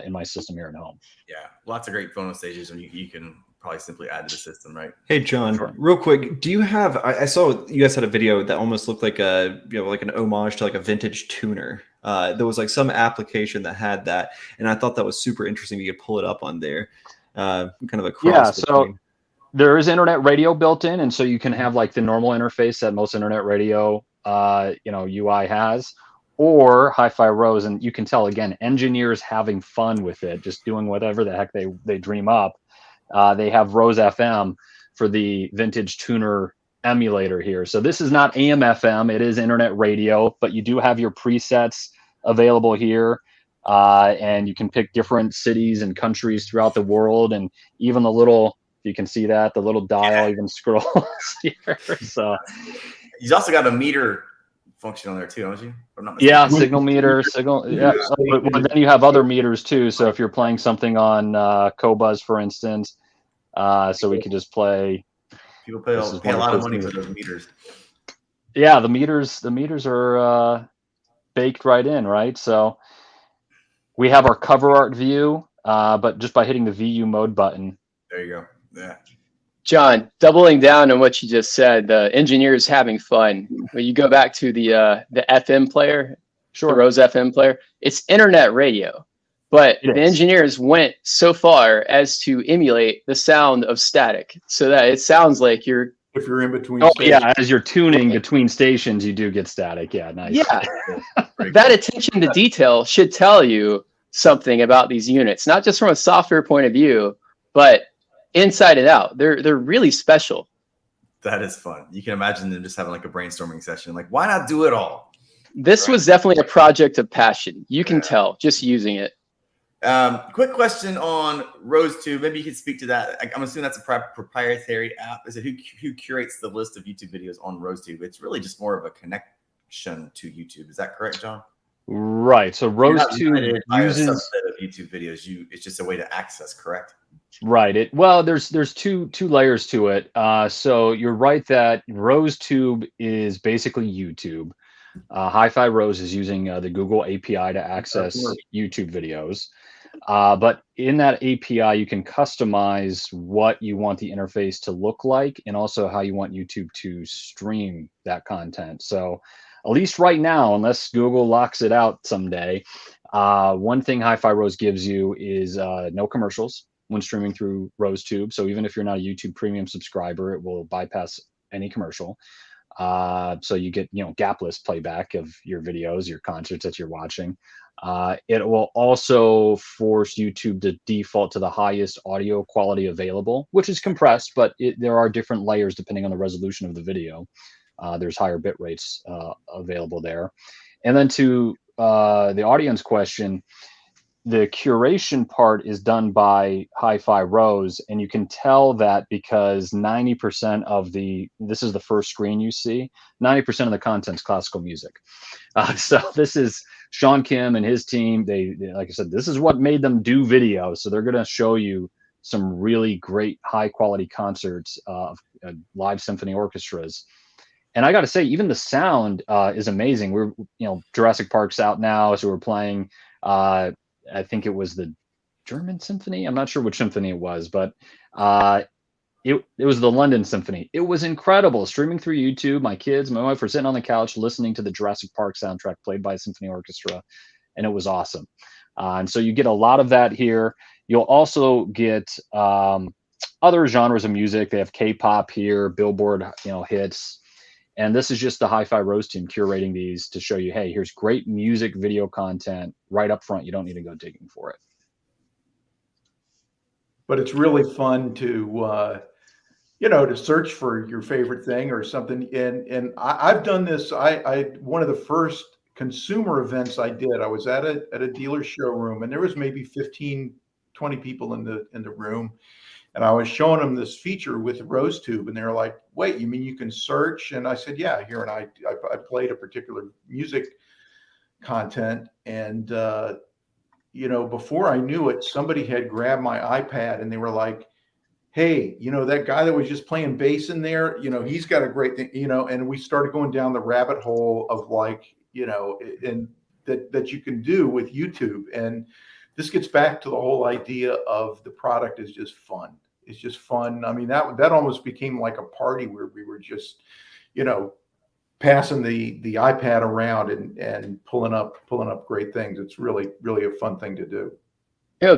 [SPEAKER 3] in my system here at home.
[SPEAKER 2] Yeah, lots of great phono stages, and you can probably simply add to the system, right?
[SPEAKER 4] Hey, John, real quick, do you have, I saw you guys had a video that almost looked like like an homage to like a vintage tuner. There was like some application that had that, and I thought that was super interesting. You could pull it up on there, kind of a cross.
[SPEAKER 3] Yeah, so there is internet radio built in, and so you can have like the normal interface that most internet radio UI has, or HiFi Rose, and you can tell again engineers having fun with it, just doing whatever the heck they dream up. They have Rose FM for the vintage tuner emulator here. So this is not AM FM, it is internet radio, but you do have your presets available here. And you can pick different cities and countries throughout the world, and even the little, you can see that the little dial even scrolls here. So
[SPEAKER 2] you've also got a meter function on there too, don't you?
[SPEAKER 3] Yeah, signal meter, signal. Yeah, but then you have other meters too. So if you're playing something on Cobuzz, for instance, so we could just play.
[SPEAKER 2] People pay a lot of money for those meters.
[SPEAKER 3] Yeah, the meters are baked right in, right? So we have our cover art view, but just by hitting the VU mode button.
[SPEAKER 2] There you go. Yeah.
[SPEAKER 6] John, doubling down on what you just said, the engineers having fun. When you go back to the FM player, the Rose FM player, it's internet radio, but the engineers went so far as to emulate the sound of static, so that it sounds like you're.
[SPEAKER 5] If you're in between.
[SPEAKER 3] Oh stations. Yeah, as you're tuning between stations, you do get static. Yeah, nice.
[SPEAKER 6] Yeah, that attention to detail should tell you something about these units, not just from a software point of view, but inside and out. They're really special.
[SPEAKER 2] That is fun. You can imagine them just having like a brainstorming session. Like, why not do it all?
[SPEAKER 6] This was definitely a project of passion. You can tell just using it.
[SPEAKER 2] Quick question on RoseTube. Maybe you could speak to that. I'm assuming that's a proprietary app. Is it who curates the list of YouTube videos on RoseTube? It's really just more of a connection to YouTube. Is that correct, John?
[SPEAKER 3] Right. So RoseTube uses
[SPEAKER 2] a subset of YouTube videos. It's just a way to access, correct?
[SPEAKER 3] Right. There's two layers to it. So you're right that RoseTube is basically YouTube. HiFi Rose is using the Google API to access YouTube videos. But in that API, you can customize what you want the interface to look like, and also how you want YouTube to stream that content. So at least right now, unless Google locks it out someday, one thing HiFi Rose gives you is no commercials when streaming through RoseTube. So even if you're not a YouTube Premium subscriber, it will bypass any commercial. So you get, gapless playback of your videos, your concerts that you're watching. It will also force YouTube to default to the highest audio quality available, which is compressed, but there are different layers depending on the resolution of the video. There's higher bit rates available there. And then to the audience question, the curation part is done by HiFi Rose, and you can tell that because 90% of this is the first screen you see, 90% of the content's classical music. So this is Sean Kim and his team. They, like I said, this is what made them do video. So they're going to show you some really great high quality concerts of live symphony orchestras. And I got to say, even the sound is amazing. We're, Jurassic Park's out now, so we're playing. I think it was the German Symphony. I'm not sure which symphony it was, but it was the London Symphony. It was incredible. Streaming through YouTube, my kids, my wife were sitting on the couch listening to the Jurassic Park soundtrack played by a symphony orchestra, and it was awesome. And so you get a lot of that here. You'll also get other genres of music. They have K-pop here, Billboard, hits. And this is just the HiFi Rose team curating these to show you, hey, here's great music video content right up front. You don't need to go digging for it.
[SPEAKER 5] But it's really fun to, to search for your favorite thing or something. And I've done this. One of the first consumer events I did, I was at a dealer showroom, and there was maybe 15, 20 people in the room. And I was showing them this feature with the Rose Tube, and they were like, wait, you mean you can search? And I said, yeah, here. And I played a particular music content. And, before I knew it, somebody had grabbed my iPad and they were like, hey, that guy that was just playing bass in there, he's got a great thing, and we started going down the rabbit hole of and that you can do with YouTube. And this gets back to the whole idea of the product is just fun. It's just fun. I mean, that almost became like a party where we were just, passing the iPad around and pulling up great things. It's really, really a fun thing to do.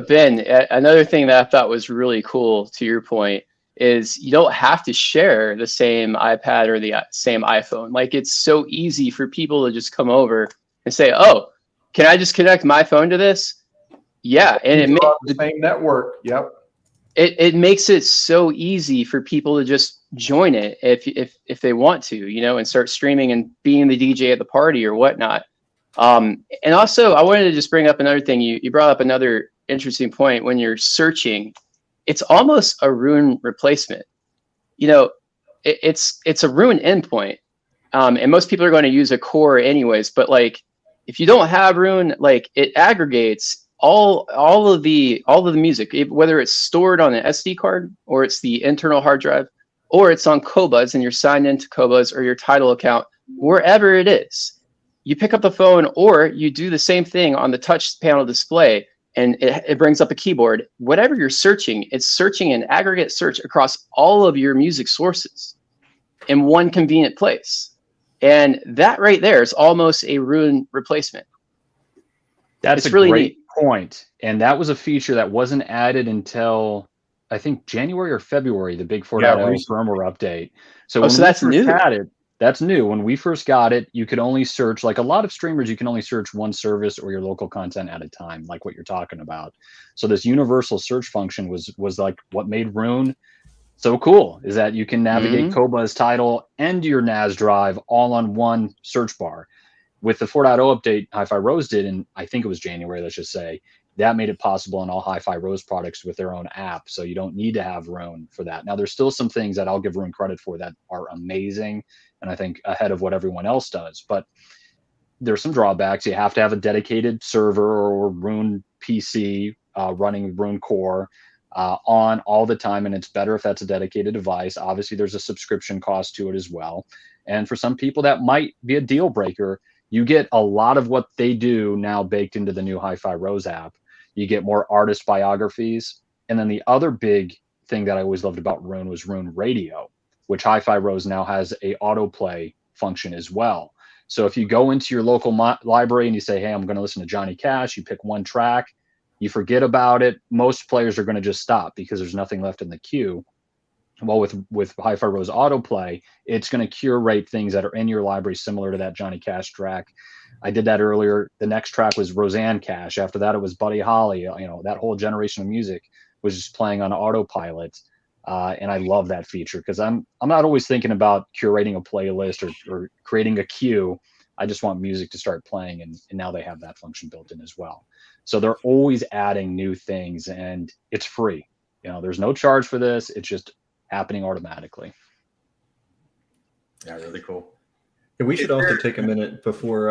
[SPEAKER 6] Ben, another thing that I thought was really cool, to your point, is you don't have to share the same iPad or the same iPhone. Like, it's so easy for people to just come over and say, oh, can I just connect my phone to this? Yeah. And it makes
[SPEAKER 5] the same network. Yep.
[SPEAKER 6] It makes it so easy for people to just join it if they want to, and start streaming and being the DJ at the party or whatnot. And also, I wanted to just bring up another thing. You brought up another interesting point. When you're searching, it's almost a Roon replacement. It's a Roon endpoint, and most people are going to use a core anyways. But like, if you don't have Roon, like, it aggregates all of the music, whether it's stored on an SD card or it's the internal hard drive or it's on Qobuz and you're signed into Qobuz or your Tidal account, wherever it is. You pick up the phone or you do the same thing on the touch panel display, and it brings up a keyboard. Whatever you're searching, it's searching an aggregate search across all of your music sources in one convenient place. And that right there is almost a Roon replacement.
[SPEAKER 3] That's a really great point. And that was a feature that wasn't added until, I think, January or February, the big 4.0 firmware update. So
[SPEAKER 6] that's new.
[SPEAKER 3] That's new. When we first got it, you could only search, like a lot of streamers, you can only search one service or your local content at a time, like what you're talking about. So this universal search function was like what made Roon so cool, is that you can navigate Qobuz, Tidal, and your NAS drive all on one search bar. With the 4.0 update, HiFi Rose did, and I think it was January, let's just say, that made it possible on all HiFi Rose products with their own app. So you don't need to have Roon for that. Now, there's still some things that I'll give Roon credit for that are amazing, and I think ahead of what everyone else does. But there's some drawbacks. You have to have a dedicated server or Roon PC running Roon core on all the time, and it's better if that's a dedicated device. Obviously, there's a subscription cost to it as well. And for some people, that might be a deal breaker. You get a lot of what they do now baked into the new HiFi Rose app. You get more artist biographies. And then the other big thing that I always loved about Roon was Roon Radio, which HiFi Rose now has a autoplay function as well. So if you go into your local library and you say, hey, I'm going to listen to Johnny Cash, you pick one track, you forget about it. Most players are going to just stop because there's nothing left in the queue. Well, with HiFi Rose autoplay, it's going to curate things that are in your library similar to that Johnny Cash track. I did that earlier. The next track was Roseanne Cash. After that, it was Buddy Holly. That whole generation of music was just playing on autopilot. And I love that feature because I'm not always thinking about curating a playlist or creating a queue. I just want music to start playing, and now they have that function built in as well. So they're always adding new things, and it's free. There's no charge for this. It's just happening automatically.
[SPEAKER 2] Yeah, really cool.
[SPEAKER 4] And we should also take a minute before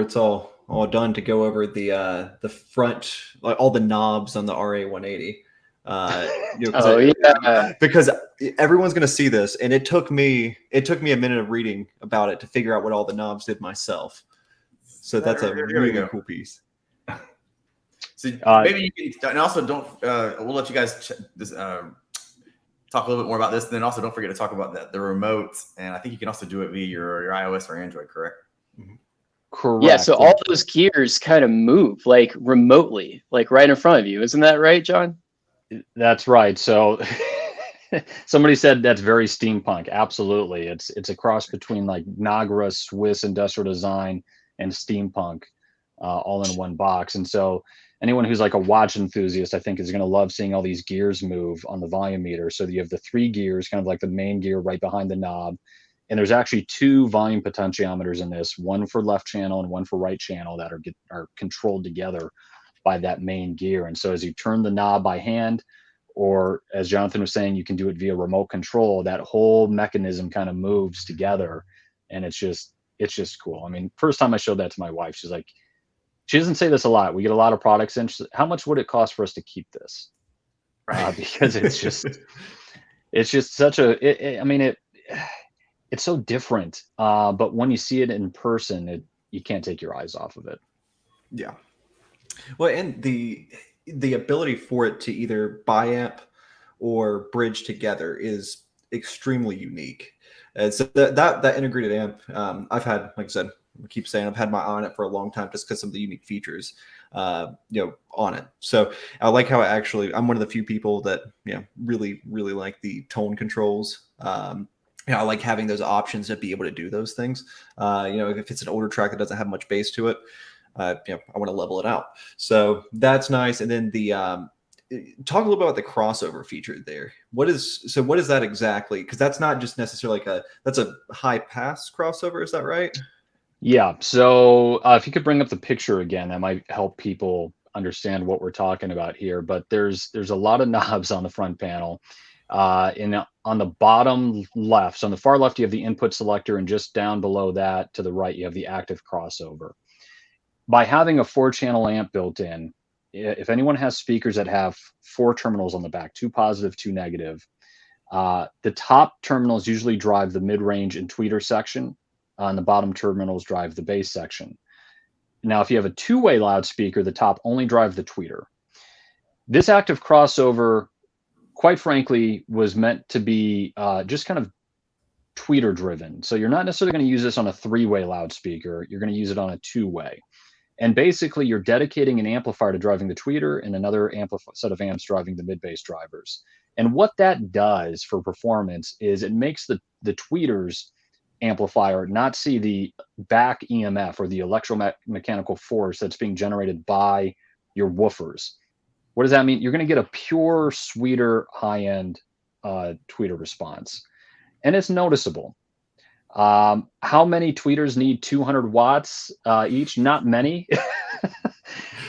[SPEAKER 4] it's all done to go over the front, like all the knobs on the RA180. Because everyone's going to see this, and it took me a minute of reading about it to figure out what all the knobs did myself. So that's a really cool piece.
[SPEAKER 2] So maybe you can, and also don't. We'll let you guys talk a little bit more about this. And then also don't forget to talk about the remote. And I think you can also do it via your iOS or Android, correct?
[SPEAKER 4] Mm-hmm.
[SPEAKER 3] Correct.
[SPEAKER 6] Yeah, so all those gears kind of move like remotely, like right in front of you. Isn't that right, John?
[SPEAKER 3] That's right. So somebody said that's very steampunk. Absolutely. It's a cross between like Nagra, Swiss industrial design, and steampunk, all in one box. And so anyone who's like a watch enthusiast, I think, is going to love seeing all these gears move on the volume meter. So you have the 3 gears, kind of like the main gear right behind the knob. And there's actually 2 volume potentiometers in this, one for left channel and one for right channel, that are controlled together by that main gear. And so as you turn the knob by hand, or as Jonathan was saying, you can do it via remote control, that whole mechanism kind of moves together. And it's just cool. I mean, first time I showed that to my wife, she's like, she doesn't say this a lot. We get a lot of products in. She's like, how much would it cost for us to keep this? Right. Because it's just such a, it's so different. But when you see it in person, you can't take your eyes off of it.
[SPEAKER 4] Yeah. Well, and the ability for it to either biamp or bridge together is extremely unique. And so that integrated amp, I've had, like I said, I keep saying I've had my eye on it for a long time just because of the unique features, on it. So I like how I'm one of the few people that, really, really like the tone controls. I like having those options to be able to do those things. If it's an older track that doesn't have much bass to it, I want to level it out. So that's nice. And then talk a little bit about the crossover feature there. What is that exactly? Because that's not just necessarily that's a high pass crossover. Is that right?
[SPEAKER 3] Yeah. So if you could bring up the picture again, that might help people understand what we're talking about here. But there's a lot of knobs on the front panel. On the bottom left, so on the far left, you have the input selector, and just down below that to the right, you have the active crossover. By having a 4-channel amp built in, if anyone has speakers that have 4 terminals on the back, 2 positive, 2 negative, the top terminals usually drive the mid-range and tweeter section, and the bottom terminals drive the bass section. Now, if you have a 2-way loudspeaker, the top only drive the tweeter. This active crossover, quite frankly, was meant to be just kind of tweeter driven. So you're not necessarily going to use this on a 3-way loudspeaker. You're going to use it on a 2-way. And basically, you're dedicating an amplifier to driving the tweeter and another set of amps driving the mid-bass drivers. And what that does for performance is it makes the tweeter's amplifier not see the back EMF, or the electromechanical force that's being generated by your woofers. What does that mean? You're going to get a pure, sweeter, high-end tweeter response. And it's noticeable. How many tweeters need 200 watts each? Not many.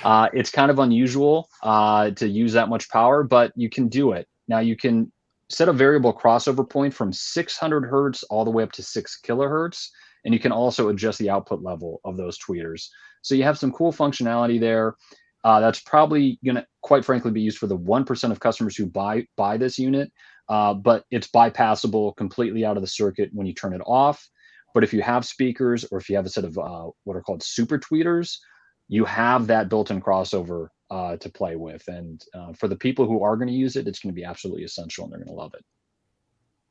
[SPEAKER 3] It's kind of unusual to use that much power, but you can do it. Now, you can set a variable crossover point from 600 hertz all the way up to 6 kilohertz, and you can also adjust the output level of those tweeters. So you have some cool functionality there. That's probably going to, quite frankly, be used for the 1% of customers who buy this unit. But it's bypassable completely out of the circuit when you turn it off. But if you have speakers, or if you have a set of what are called super tweeters, you have that built-in crossover to play with. And for the people who are going to use it, it's going to be absolutely essential, and they're going to love it.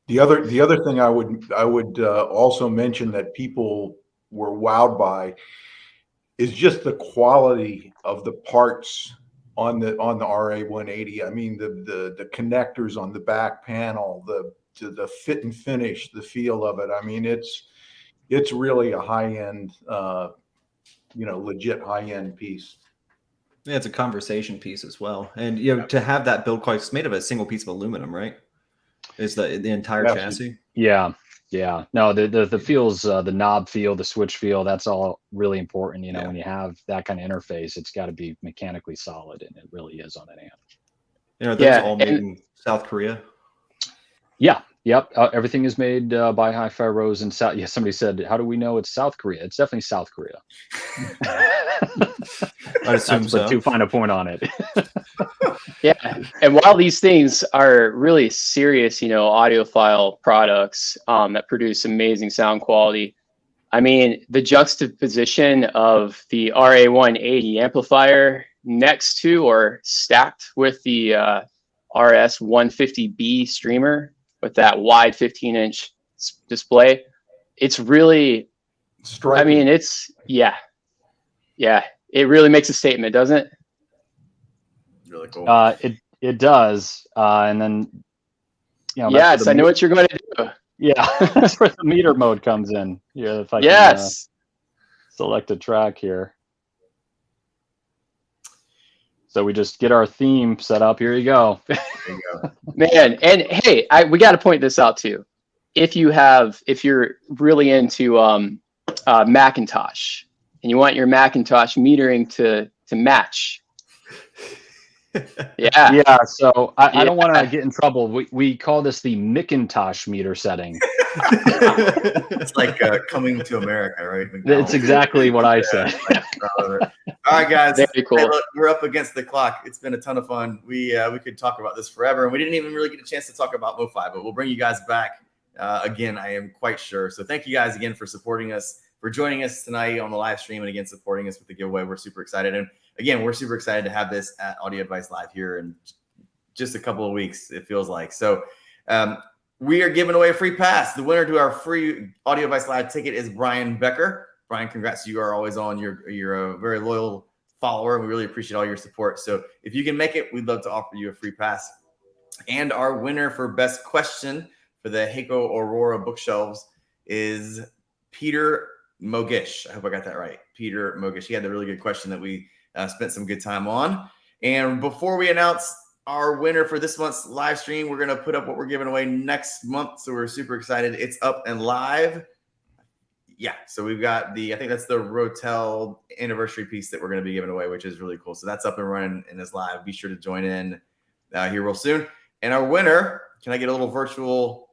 [SPEAKER 5] The other thing I would also mention that people were wowed by is just the quality of the parts on the RA180. I mean, the connectors on the back panel, the fit and finish, the feel of it. I mean, it's really a high-end, legit high-end piece.
[SPEAKER 4] Yeah, it's a conversation piece as well. And to have that build quality, it's made of a single piece of aluminum, right? Is the entire chassis?
[SPEAKER 3] Yeah. No, the feels, the knob feel, the switch feel, that's all really important. When you have that kind of interface, it's got to be mechanically solid, and it really is on an amp.
[SPEAKER 4] Those all made in South Korea.
[SPEAKER 3] Yeah. Yep. Everything is made by HiFi Rose in South. Yeah. Somebody said, "How do we know it's South Korea?" It's definitely South Korea.
[SPEAKER 4] I assume so.
[SPEAKER 3] Too fine a point on it.
[SPEAKER 6] Yeah, and while these things are really serious, audiophile products that produce amazing sound quality, I mean, the juxtaposition of the RA180 amplifier next to or stacked with the RS150B streamer with that wide 15-inch display, it's really
[SPEAKER 5] Striking.
[SPEAKER 6] I mean, it's yeah. It really makes a statement, doesn't it?
[SPEAKER 2] Really cool.
[SPEAKER 3] It does, and then
[SPEAKER 6] Yes, I know what you're going to do.
[SPEAKER 3] Yeah, that's where the meter mode comes in. Yeah, if I can select a track here. So we just get our theme set up. Here you go.
[SPEAKER 2] There you go.
[SPEAKER 6] Man, and hey, we got to point this out too. If you're really into Mcintosh and you want your Mcintosh metering to match.
[SPEAKER 3] Yeah. So I don't want to get in trouble. We call this the Mcintosh meter setting.
[SPEAKER 2] It's like Coming to America, right?
[SPEAKER 3] It's exactly what I said.
[SPEAKER 2] All right, guys.
[SPEAKER 6] Very cool.
[SPEAKER 2] Hey, look, we're up against the clock. It's been a ton of fun. We could talk about this forever, and we didn't even really get a chance to talk about MoFi, but we'll bring you guys back again, I am quite sure. So thank you guys again for supporting us, for joining us tonight on the live stream, and again, supporting us with the giveaway. We're super excited. And again, we're super excited to have this at Audio Advice Live here in just a couple of weeks, it feels like. So we are giving away a free pass. The winner to our free Audio Advice Live ticket is Brian Becker. Brian, congrats. You are always on. You're a very loyal follower, and we really appreciate all your support. So if you can make it, we'd love to offer you a free pass. And our winner for best question for the Heiko Aurora bookshelves is Peter Mogish. I hope I got that right. Peter Mogish. He had a really good question that we spent some good time on. And before we announce our winner for this month's live stream, we're going to put up what we're giving away next month. So we're super excited. It's up and live. Yeah. So we've got I think that's the Rotel anniversary piece that we're going to be giving away, which is really cool. So that's up and running and is live. Be sure to join in here real soon. And our winner, can I get a little virtual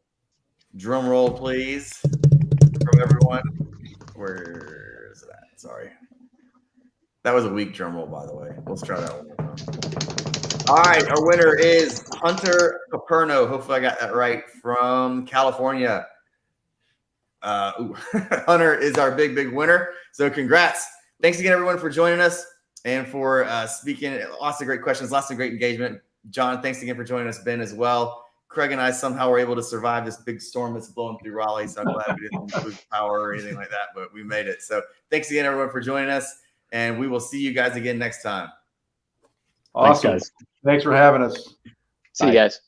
[SPEAKER 2] drum roll, please, from everyone? Where is that? Sorry. That was a weak drum roll, by the way. Let's try that one more time. All right. Our winner is Hunter Caperno. Hopefully I got that right, from California. Hunter is our big winner. So congrats. Thanks again, everyone, for joining us and for speaking. Lots of great questions, lots of great engagement. John, thanks again for joining us. Ben as well. Craig and I somehow were able to survive this big storm that's blowing through Raleigh. So I'm glad we didn't lose power or anything like that, but we made it. So thanks again, everyone, for joining us. And we will see you guys again next time.
[SPEAKER 5] Awesome.
[SPEAKER 3] Thanks, guys.
[SPEAKER 5] Thanks for having us.
[SPEAKER 6] See you guys.